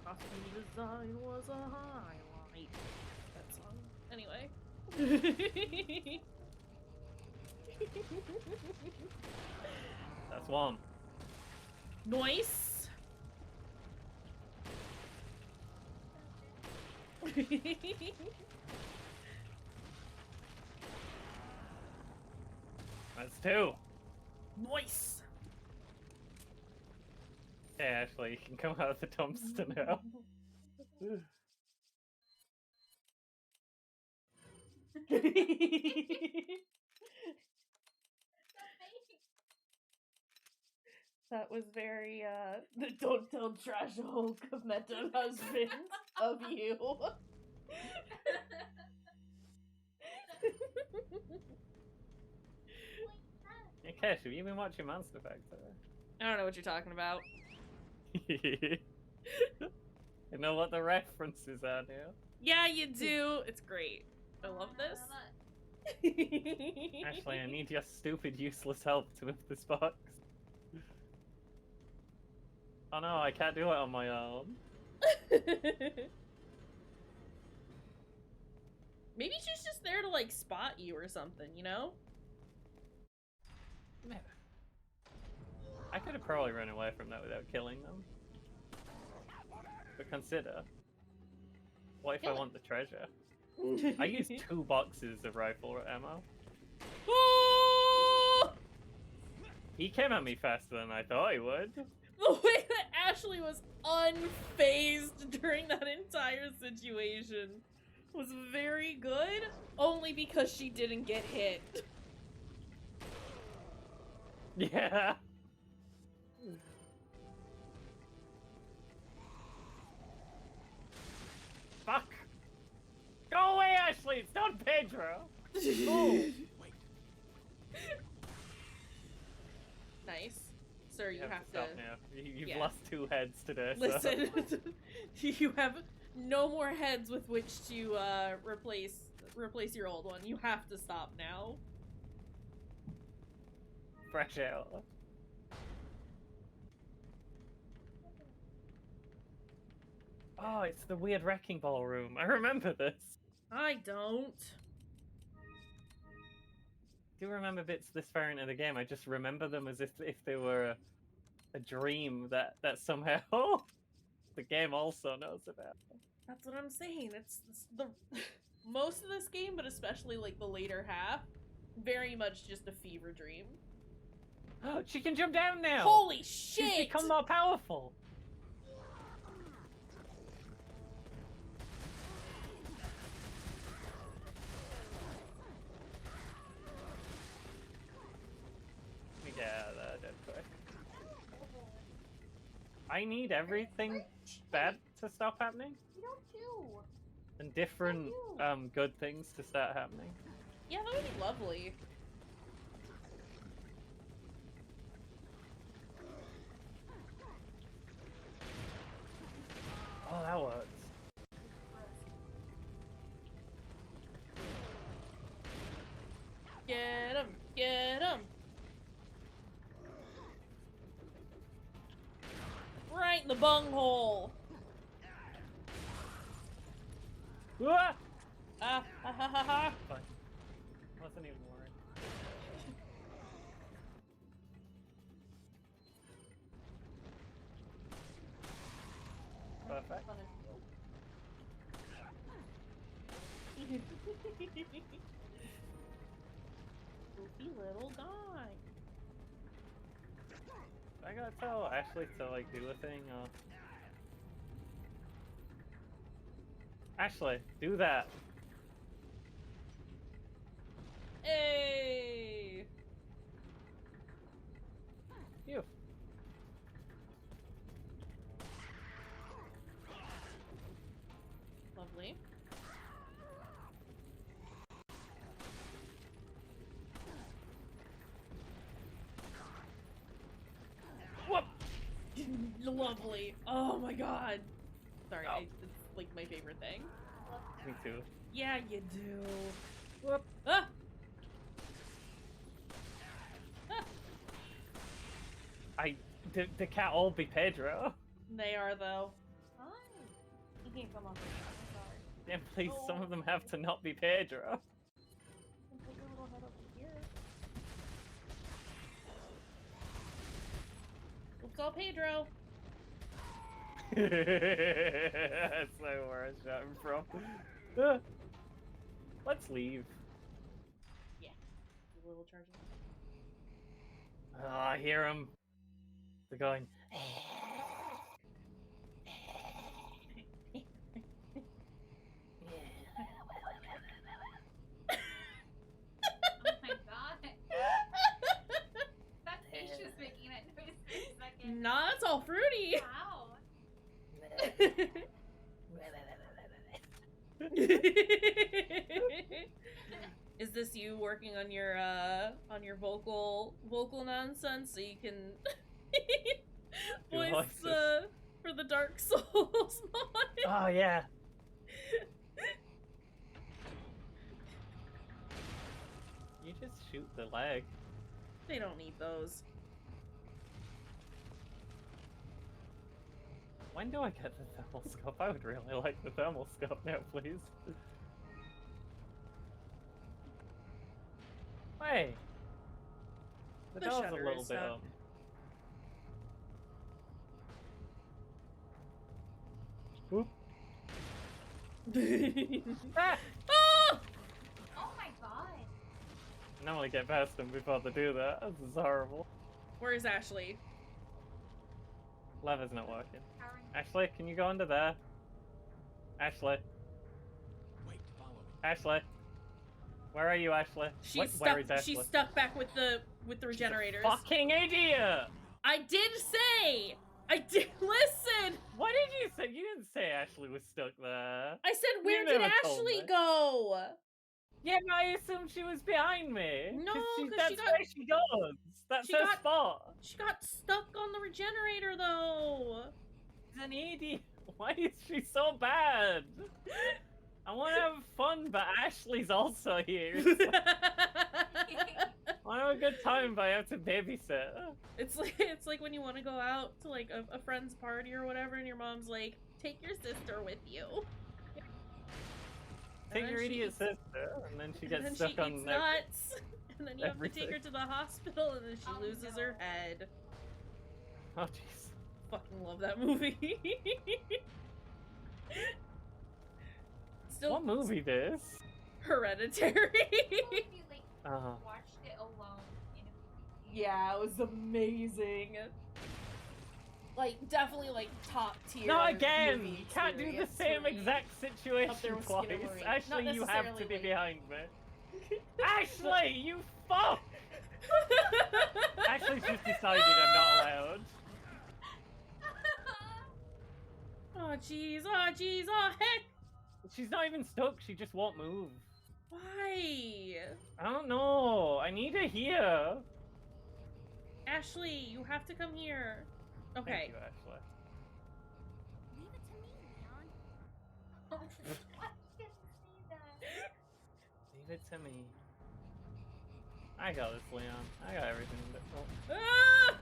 Costume design was a highlight. That song. Anyway. That's one. Nice. That's 2. Nice. Hey, Ashley, you can come out of the dumpster now. That was very, don't tell trash Hulk meta husband of you. Hey, Kesh, have you been watching Monster Factor? I don't know what you're talking about. You know what the references are now? Yeah, you do. It's great. I love this. Ashley, I need your stupid, useless help to move this box. Oh no, I can't do it on my own. Maybe she's just there to, like, spot you or something, you know? I could have probably run away from that without killing them. But consider, what if I want the treasure? I used 2 boxes of rifle ammo. Oh! He came at me faster than I thought he would. The way that Ashley was unfazed during that entire situation was very good, only because she didn't get hit. Yeah. Fuck. Go away, Ashley. It's not Pedro. Oh. Nice. Sir, you have to stop now. You've yeah. lost 2 heads today. Listen, So. you have no more heads with which to replace your old one. You have to stop now. Fresh out. Oh, it's the weird wrecking ball room. I remember this. I don't. I do remember bits this far into the game. I just remember them as if they were a dream that somehow the game also knows about. That's what I'm saying. It's the most of this game, but especially like the later half, very much just a fever dream. Oh, she can jump down now. Holy shit! She's become more powerful. Yeah, that did quick. I need everything bad to stop happening. You don't too. And different good things to start happening. Yeah, that would be lovely. Oh, that works. Get him! Get him! Right in the bunghole! Ah! Ah, ha ha ha ha! Fine. Wasn't even worried. Perfect. Goofy little guy. I gotta tell Ashley to like do a thing or... Ashley, do that. Hey! You. Lovely. Whoop! Lovely. Oh my god. Sorry, Oh. it's like my favorite thing. Me too. Yeah, you do. Whoop. Ah! Ah! They can't all be Pedro. They are, though. Hi. You can't come off of me. I'm sorry. Yeah, please, some of them have to not be Pedro. You can put your little head over here. Let's go, Pedro. That's so where I shot him from. Let's leave. Yeah. A little charging. Oh, I hear them. They're going. Oh my god. That's Kayshurr's making that noise for a second. Nah, it's all fruity. Wow. Is this you working on your vocal nonsense so you can voice for the Dark Souls mod? Oh yeah. You just shoot the leg. They don't need those. When do I get the thermal scope? I would really like the thermal scope now, please. Hey! The The door's a shutter little is bit stuck. up. Oop. Ah! Ah! Oh my god. I normally get past them before they do that. This is horrible. Where's Ashley? Lever's not working. Karen. Ashley, can you go under there? Ashley. Wait, follow me. Ashley. Where are you, Ashley? She's Where is stuck. Ashley? She's stuck back with the She's a regenerators. fucking idiot! I did say. I did listen. What did you say? You didn't say Ashley was stuck there. I said, You where did never told Ashley me. go? Yeah, but I assumed she was behind me. No, 'cause that's she got- where she goes. That's she her got- spot. She got stuck on the regenerator though. She's an idiot. Why is she so bad? I want to have fun, but Ashley's also here. It's like, I want to have a good time, but I have to babysit. It's like when you want to go out to like a friend's party or whatever, and your mom's like, take your sister with you. Take then your she idiot eats- sister, and then she And gets then stuck she on eats there. nuts, and then you have to take her everything. to the hospital, and then she Oh, loses no. her head. Oh jeez. Fucking love that movie. Still, What movie this? Hereditary. What if you like Uh-huh. watched it alone in a movie theater? Yeah, it was amazing. Like, definitely like top tier. Not again! movie You can't do the experience same for me. exact Up there situation with twice. Skinner Marie. Ashley, Not you have to necessarily, be like- behind me. Ashley, you fuck! Ashley's just decided I'm not allowed. Oh jeez, oh jeez, oh heck! She's not even stuck, she just won't move. Why? I don't know. I need her here. Ashley, you have to come here. Okay. Thank you, Ashley. Leave it to me, Leon. I didn't see that. Leave it to me. I got this, Leon. I got everything. Oh. Ah!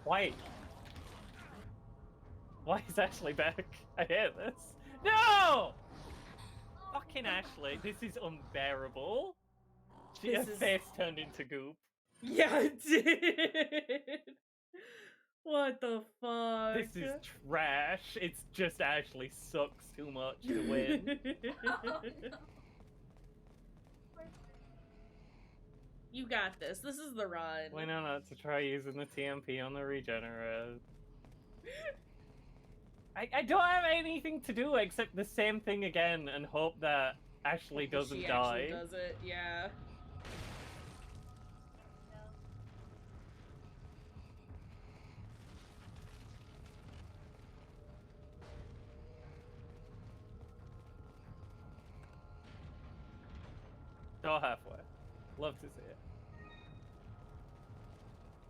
Wait. Why is Ashley back? I hate this. No! Fucking Ashley, this is unbearable. Her This is- face turned into goop. Yeah, it did. What the fuck? This is trash. It's just Ashley sucks too much to win. You got this. This is the run. Why not to try using the TMP on the regenerate? I don't have anything to do except the same thing again and hope that Ashley doesn't She die. actually does it, yeah. Go halfway. Love to see it.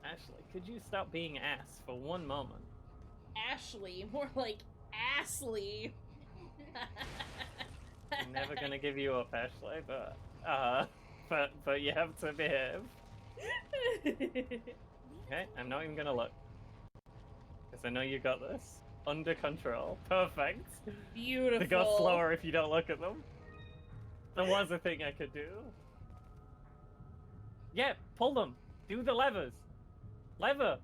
Ashley, could you stop being ass for one moment? Ashley, more like Ashley. I'm never gonna give you up, Ashley, but but you have to behave. Okay, I'm not even gonna look. Because I know you got this. Under control. Perfect. Beautiful. They go slower if you don't look at them. There was a thing I could do. Yeah, pull them. Do the levers. Lever.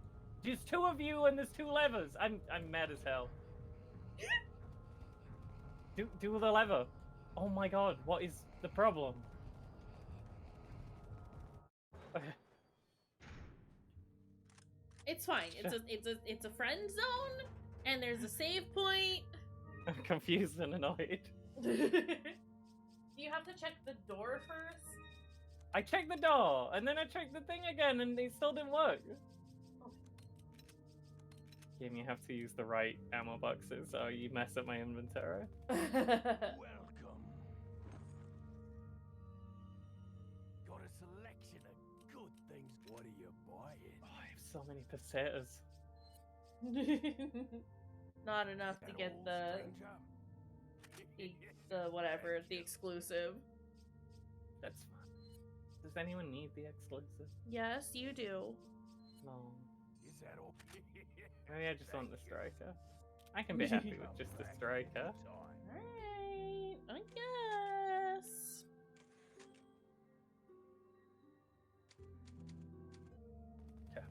There's two of you and there's two levers. I'm mad as hell. Do the lever. Oh my god, what is the problem? Okay. It's fine. It's a friend zone, and there's a save point. I'm confused and annoyed. Do you have to check the door first? I checked the door, and then I checked the thing again, and it still didn't work. Game, you have to use the right ammo boxes, or you mess up my inventory. Welcome. Got a selection of good things. What are you buying? Oh, I have so many pesetas. Not enough to That get old the stranger? whatever, the exclusive. That's fine. Does anyone need the exclusive? Yes, you do. No. Is that all? Maybe I just want the striker. I can be happy with just the striker. Alright, I guess. Okay.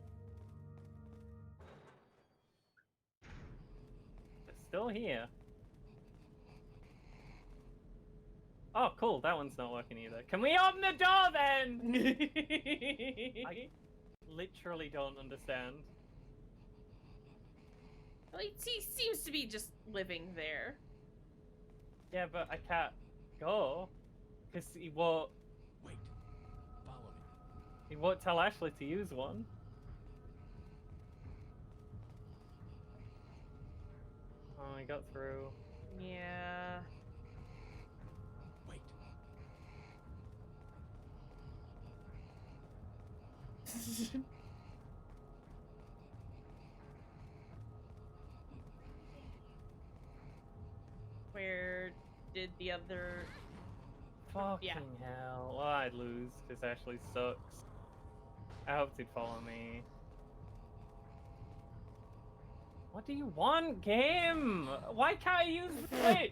It's still here. Oh, cool. That one's not working either. Can we open the door then? I literally don't understand. Well, he seems to be just living there. Yeah, but I can't go because he won't. Wait. Follow me. He won't tell Ashley to use one. Oh, I got through. Yeah. Wait. Where did the other... Fucking Yeah. hell. Well, I'd lose because Ashley sucks. I hoped he'd follow me. What do you want, game? Why can't I use the Switch?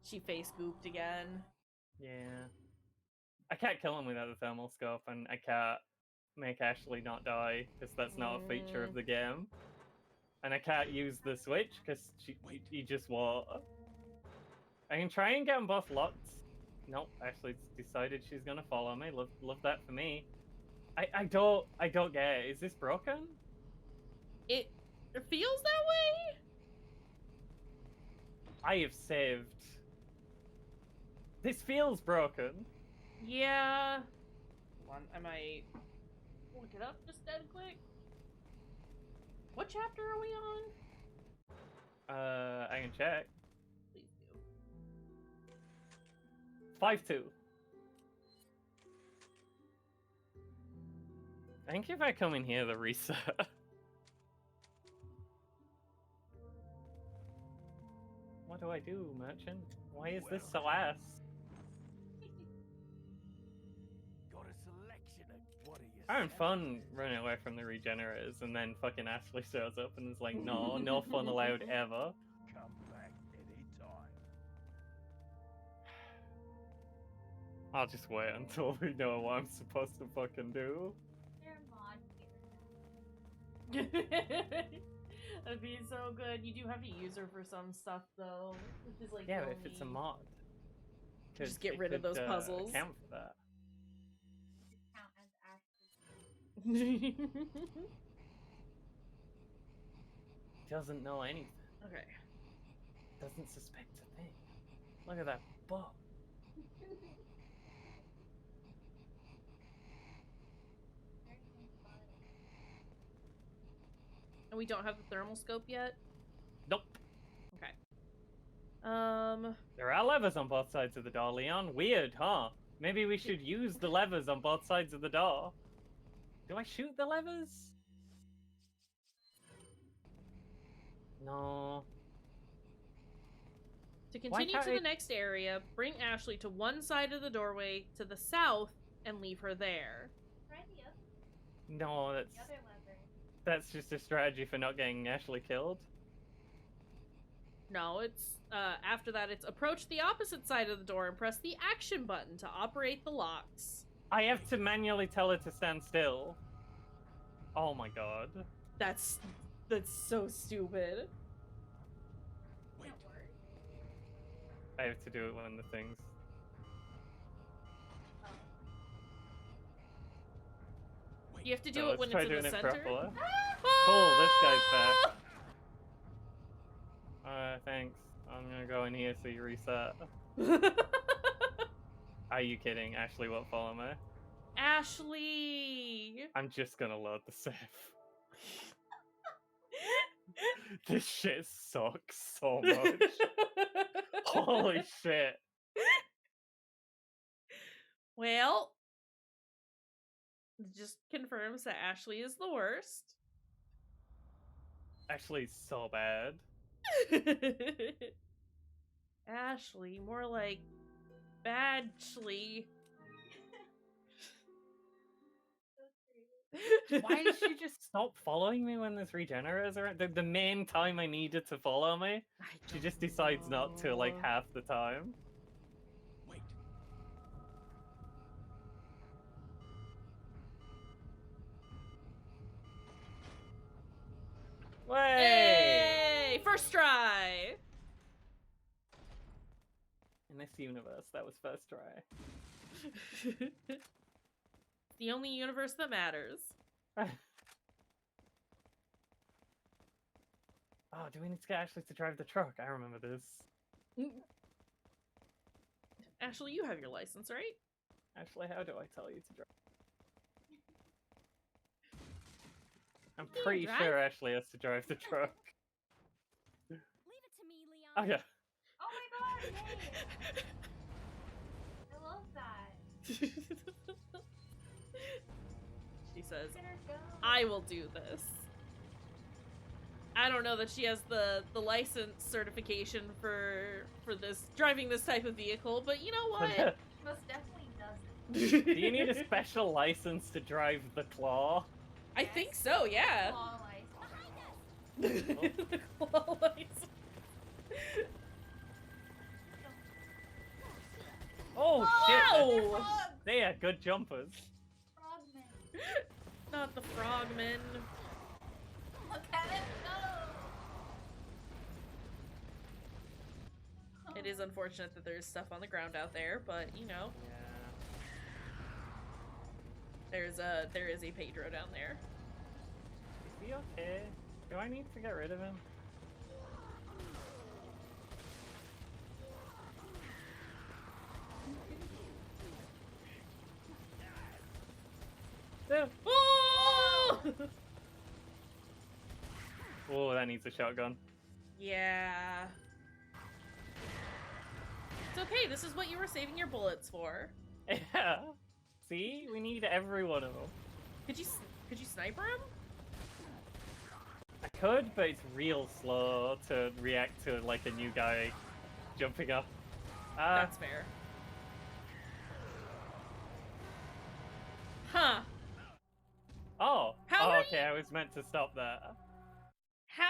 She face gooped again. Yeah. I can't kill him without the thermal scope, and I can't make Ashley not die because that's not a feature of the game. And I can't use the Switch because he just won't. I can try and get them both locked. Nope, Ashley's decided she's gonna follow me. Love that for me. I don't get it. Is this broken? It feels that way? I have saved. This feels broken. Yeah. Hold on, I might look it up just dead quick. What chapter are we on? I can check. Please do. 5-2. I think if I come in here, the reset. What do I do, merchant? Why is this so ass? Got a selection of what are you? Having fun running away from the regenerators, and then fucking Ashley shows up and is like, no, no fun allowed ever. Come back anytime. I'll just wait until we know what I'm supposed to fucking do. That'd be so good. You do have to use her for some stuff though, which is like Yeah, but if it's a mod, Just get it rid of could, those puzzles. Account for that. Count as Ashley. Doesn't know anything. Okay. Doesn't suspect a thing. Look at that book. And we don't have the thermal scope yet? Nope. Okay. There are levers on both sides of the door, Leon. Weird, huh? Maybe we should use the levers on both sides of the door. Do I shoot the levers? No. To continue can't to I- the next area, bring Ashley to one side of the doorway to the south and leave her there. Try the other No, lever. that's just a strategy for not getting Ashley killed. No, it's, after that, it's approach the opposite side of the door and press the action button to operate the locks. I have to manually tell her to stand still. Oh my god. That's so stupid. Wait. I have to do it when the things... You have to do So it when let's try it's in doing the it center. properly. Cool, this guy's back. Thanks. I'm gonna go in here so you reset. Are you kidding? Ashley won't follow me. Ashley! I'm just gonna load the save. This shit sucks so much. Holy shit. Well, just confirms that Ashley is the worst. Ashley's so bad. Ashley, more like Badgley. Why did she just stop following me when there's regenerators around? The main time I needed to follow me, she just decides not to, like, half the time. Wait. Way! Hey! First try! In this universe, that was first try. The only universe that matters. Oh, do we need to get Ashley to drive the truck? I remember this. Ashley, you have your license, right? Ashley, how do I tell you to drive? I'm pretty sure Ashley has to drive the truck. Leave it to me, Leon. Oh, yeah. Oh my god, yay! I love that. She says, Look at her go. I will do this. I don't know that she has the license certification for this driving this type of vehicle, but you know what? Most definitely doesn't. Do you need a special license to drive the claw? I think so, yeah. Claw lice. The claw lights. Oh, shit! Wow! They are good jumpers. Frogman. Not the frogman. Look at him go! It is unfortunate that there's stuff on the ground out there, but you know, Yeah. there is a Pedro down there. Is he okay? Do I need to get rid of him? Oh! Oh, that needs a shotgun. Yeah. It's okay. This is what you were saving your bullets for. Yeah. See, we need every one of them. Could you sniper him? I could, but it's real slow to react to like a new guy jumping up. That's fair. Huh. Oh. How oh, are okay. I was meant to stop that. How?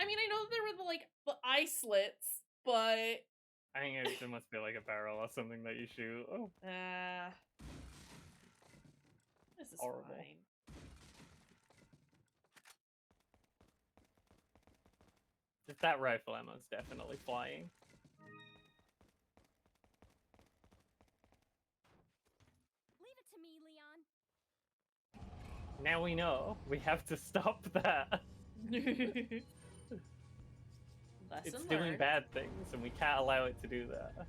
I mean, I know there were the eye slits, but I think there must be like a barrel or something that you shoot. Oh. This is Horrible. fine. Just that rifle ammo's definitely flying. Leave it to me, Leon. Now we know. We have to stop that. Lesson It's doing learned. bad things, and we can't allow it to do that.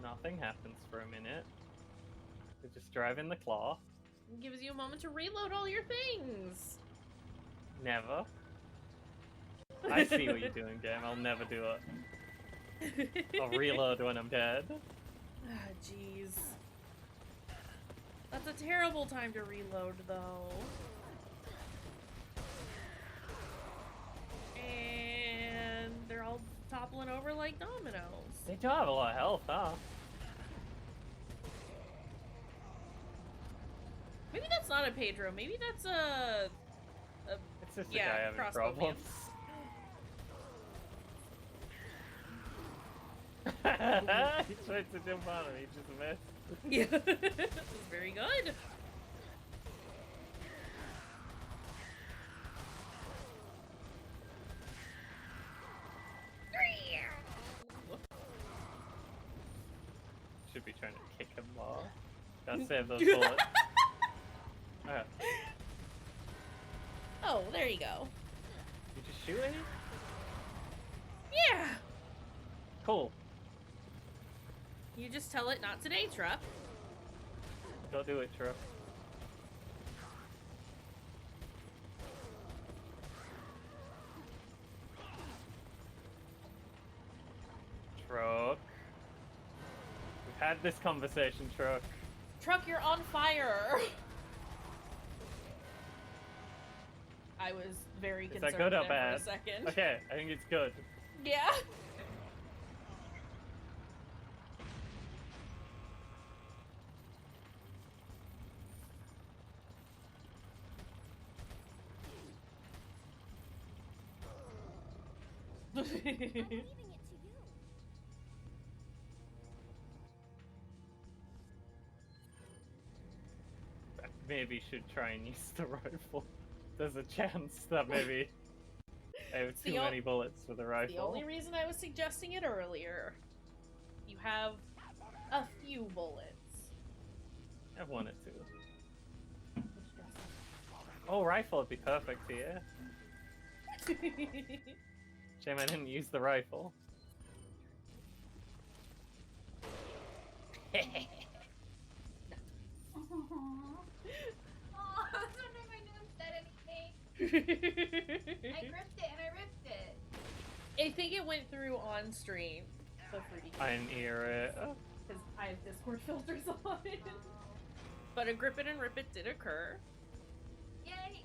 Nothing happens for a minute. We're just driving the claw. Gives you a moment to reload all your things. Never. I see what you're doing, game. I'll never do it. I'll reload when I'm dead. Ah, jeez. That's a terrible time to reload, though. And they're all toppling over like dominoes. They do have a lot of health, huh? Maybe that's not a Pedro. Maybe that's a It's just Yeah, a guy having crossbow man. problems. He tried to jump on him, he just missed. yeah. This is very good. Gotta save those bullets. Okay. Oh, there you go. You just shoot it? Yeah! Cool. You just tell it not today, truck. Go do it, truck. Truck. We've had this conversation, truck. Truck, you're on fire! I was very Is concerned that good or there bad? for a second. Okay, I think it's good. Yeah. I'm leaving it to you. I maybe should try and use the rifle. There's a chance that maybe I have It's the too many bullets for the rifle. The only reason I was suggesting it earlier. You have a few bullets. I have one or two. Oh, rifle would be perfect here. Shame I didn't use the rifle. Oh, I was wondering if I knew it said anything. I gripped it and I ripped it. I think it went through on stream. The fruity. I didn't hear it. Oh. Because I have Discord filters on. But a grip it and rip it did occur. Yay!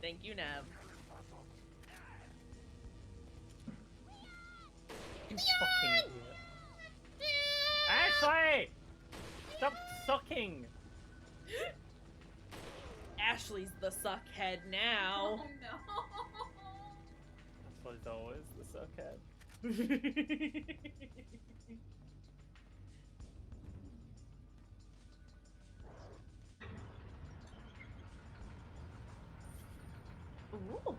Thank you, Nav. You fucking idiot. Ashley! Stop sucking! Ashley's the suckhead now. Oh no! Ashley's always the suckhead. Ooh.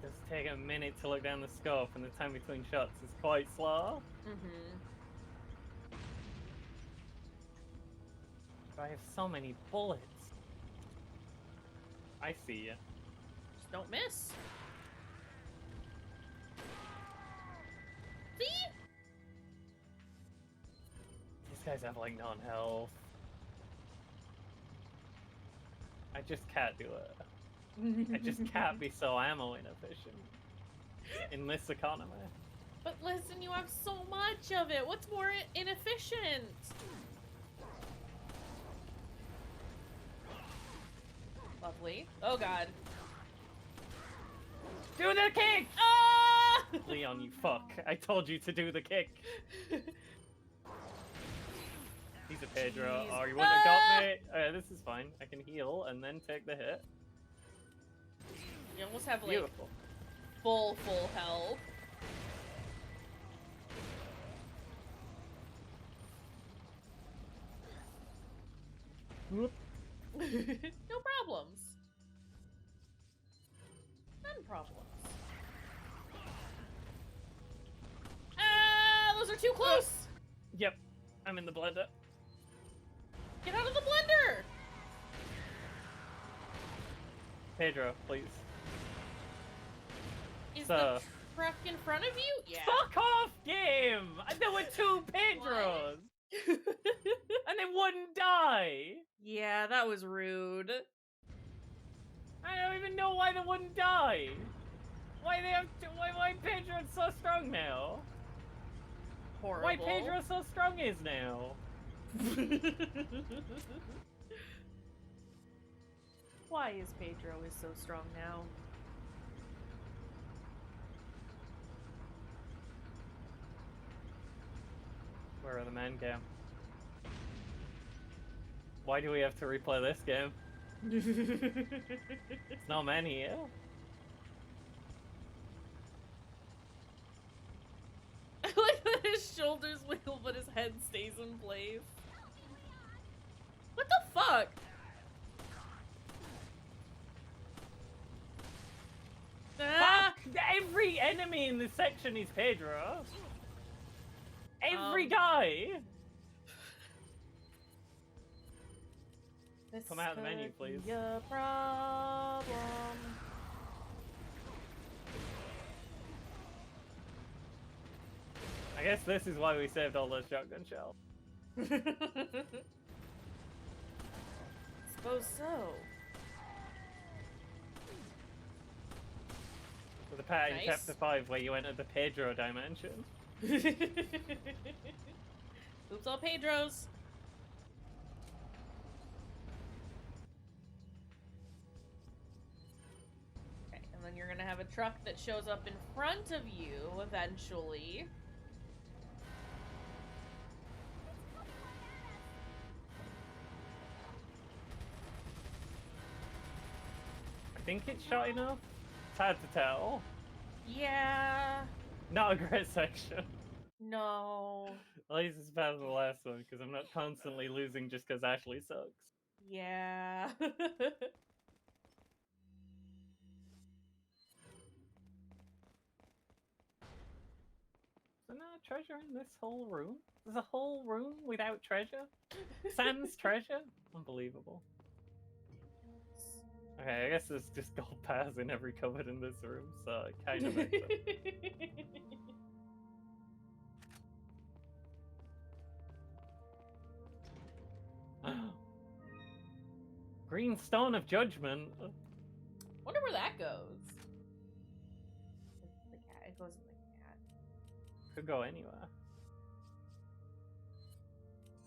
Just take a minute to look down the scope, and the time between shots is quite slow. Mm-hmm. I have so many bullets. I see ya. Just don't miss. See? These guys have like non-health. I just can't do it. I just can't be so ammo inefficient in this economy. But listen, you have so much of it. What's more inefficient? Lovely. Oh god. Do the kick! Ah! Leon, you fuck. I told you to do the kick. He's a Pedro. Jeez. Oh, you wouldn't have got me. This is fine. I can heal and then take the hit. You almost have like Beautiful. full health. Whoop. No problems. None problems. Ah, those are too close. Yep. I'm in the blender. Get out of the blender. Pedro, please. Is So- the truck in front of you? Yeah. Fuck off, game! There were two Pedros! And they wouldn't die! Yeah, that was rude. I don't even know why they wouldn't die! Why they have to, why Pedro's so strong now? Horrible. Why Pedro so strong is now? Why is Pedro so strong now? Where are the men, Cam? Why do we have to replay this game? There's no men here. I like that his shoulders wiggle but his head stays in place. What the fuck? enemy in this section is Pedro. Every Um, guy. This Come out of the menu, could please. be a problem. I guess this is why we saved all those shotgun shells. Suppose so. For the part in Nice. chapter 5 where you entered the Pedro dimension. Oops, all Pedros. Okay, and then you're gonna have a truck that shows up in front of you eventually. I think it's shot enough. It's hard to tell. Yeah. Not a great section. No. At least it's better than the last one because I'm not constantly losing just because Ashley sucks. Yeah. Is there no treasure in this whole room? There's a whole room without treasure? Sans treasure? Unbelievable. Okay, I guess there's just gold bars in every cupboard in this room, so it kind of makes sense. Green Stone of Judgment. Wonder where that goes. The cat. It goes in the cat. Could go anywhere.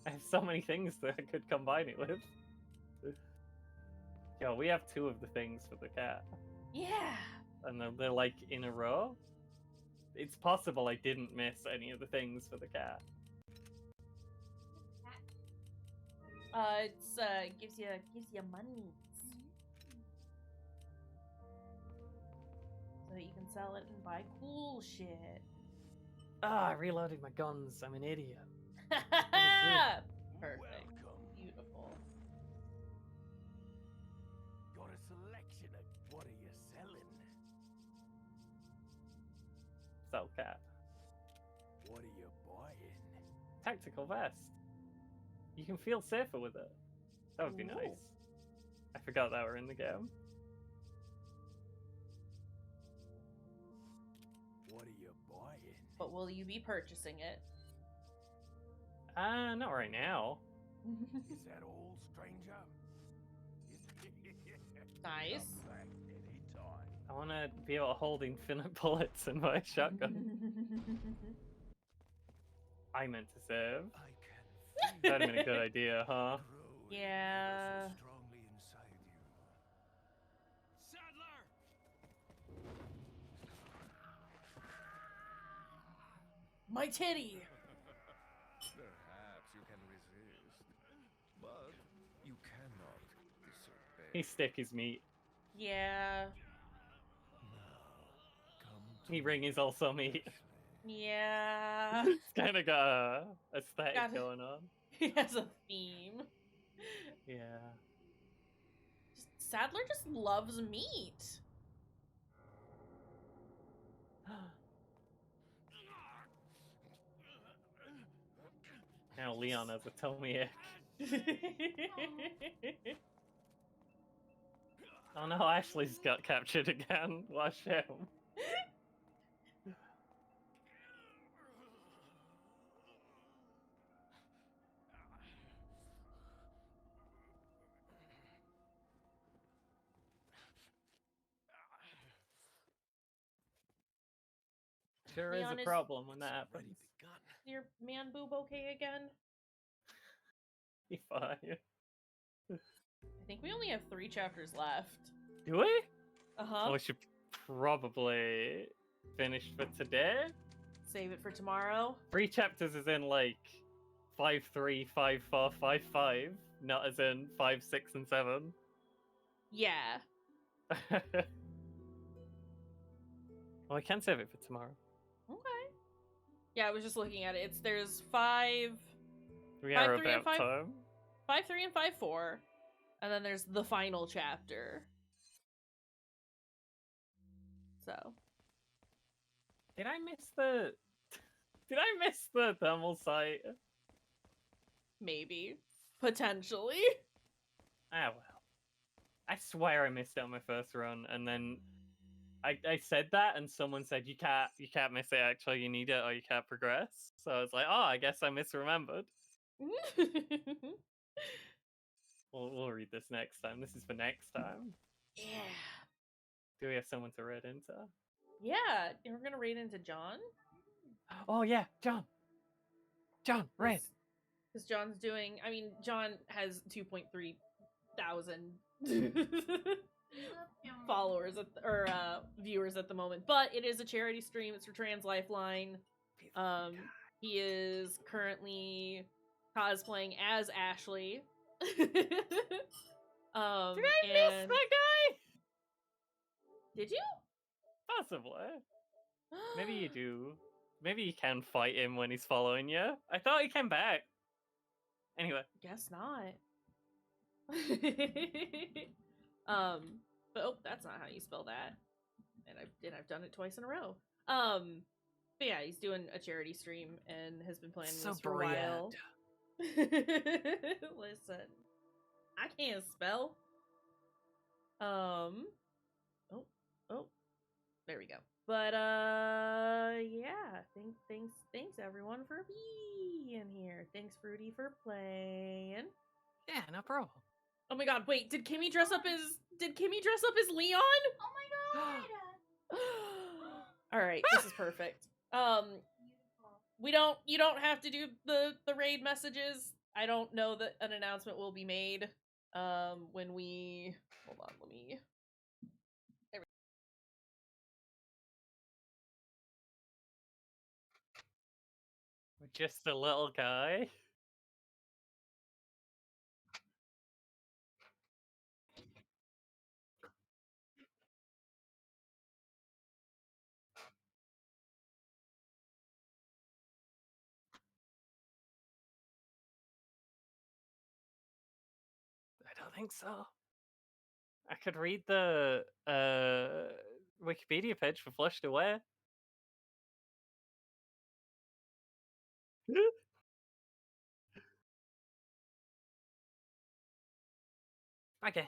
I have so many things that I could combine it with. Yo, we have 2 of the things for the cat. Yeah. And they're like in a row. It's possible I didn't miss any of the things for the cat. It's gives you money. So that you can sell it and buy cool shit. Ah, I reloaded my guns. I'm an idiot. Perfect. Welcome. Beautiful. Got a selection of what are you selling? Sell cat. What are you buying? Tactical vest. You can feel safer with it. That would be Ooh. nice. I forgot that were in the game. What are you buying? But will you be purchasing it? Not right now. Is that all, stranger? Nice. Come back anytime. I want to be able to hold infinite bullets in my shotgun. I meant to save. I can feel That'd have been a good idea, huh? growing Yeah. ever so strongly inside you. Sadler! My titty. Perhaps you can resist, but you cannot disobey. He stick his meat. Yeah. Now, come to He ring is also meat. Yeah. It's kind of got a aesthetic Got it. going on. He has a theme. Yeah. Sadler just loves meat. Now Leon has a tummy ache. Oh no, Ashley's got captured again. What a shame. Sure is Leon a is- problem when that already happens. begun. Your man boob okay again? Be fine. I think we only have 3 chapters left. Do we? Uh-huh. Well, we should probably finish for today. Save it for tomorrow. 3 chapters is in like 5, 3, 5, 4, 5, 5, not as in 5, 6, and 7. Yeah. Well, I can save it for tomorrow. Okay. Yeah, I was just looking at it. There's 5, We 5, are 3, and about 5. time. 5, 3, and 5, 4. And then there's the final chapter. So. Did I miss the? Did I miss the thermal sight? Maybe. Potentially. Ah well. I swear I missed it on my first run, and then I said that, and someone said you can't miss it. Actually, you need it, or you can't progress. So I was like, oh, I guess I misremembered. We'll read this next time. This is for next time. Yeah. Do we have someone to read into? Yeah, and we're gonna raid into John. Oh yeah, John. John, read. Because John's doing. I mean, John has 2.3 thousand followers or viewers at the moment, but it is a charity stream. It's for Trans Lifeline. He is currently cosplaying as Ashley. Did I miss that guy? Did you? Possibly. Maybe you do. Maybe you can fight him when he's following you. I thought he came back. Anyway. Guess not. But oh, that's not how you spell that. And I've done it twice in a row. But yeah, he's doing a charity stream and has been playing this for a while. Listen, I can't spell. Oh, there we go. But yeah, thanks everyone for being here. Thanks Fruity for playing. Yeah, no problem. Oh my god, wait, did Kimmy dress up as Leon? Oh my god! Alright, this is perfect. You don't have to do the raid messages. I don't know that an announcement will be made. When we hold on, let me Just a little guy. I don't think so. I could read the Wikipedia page for Flushed Away. Okay,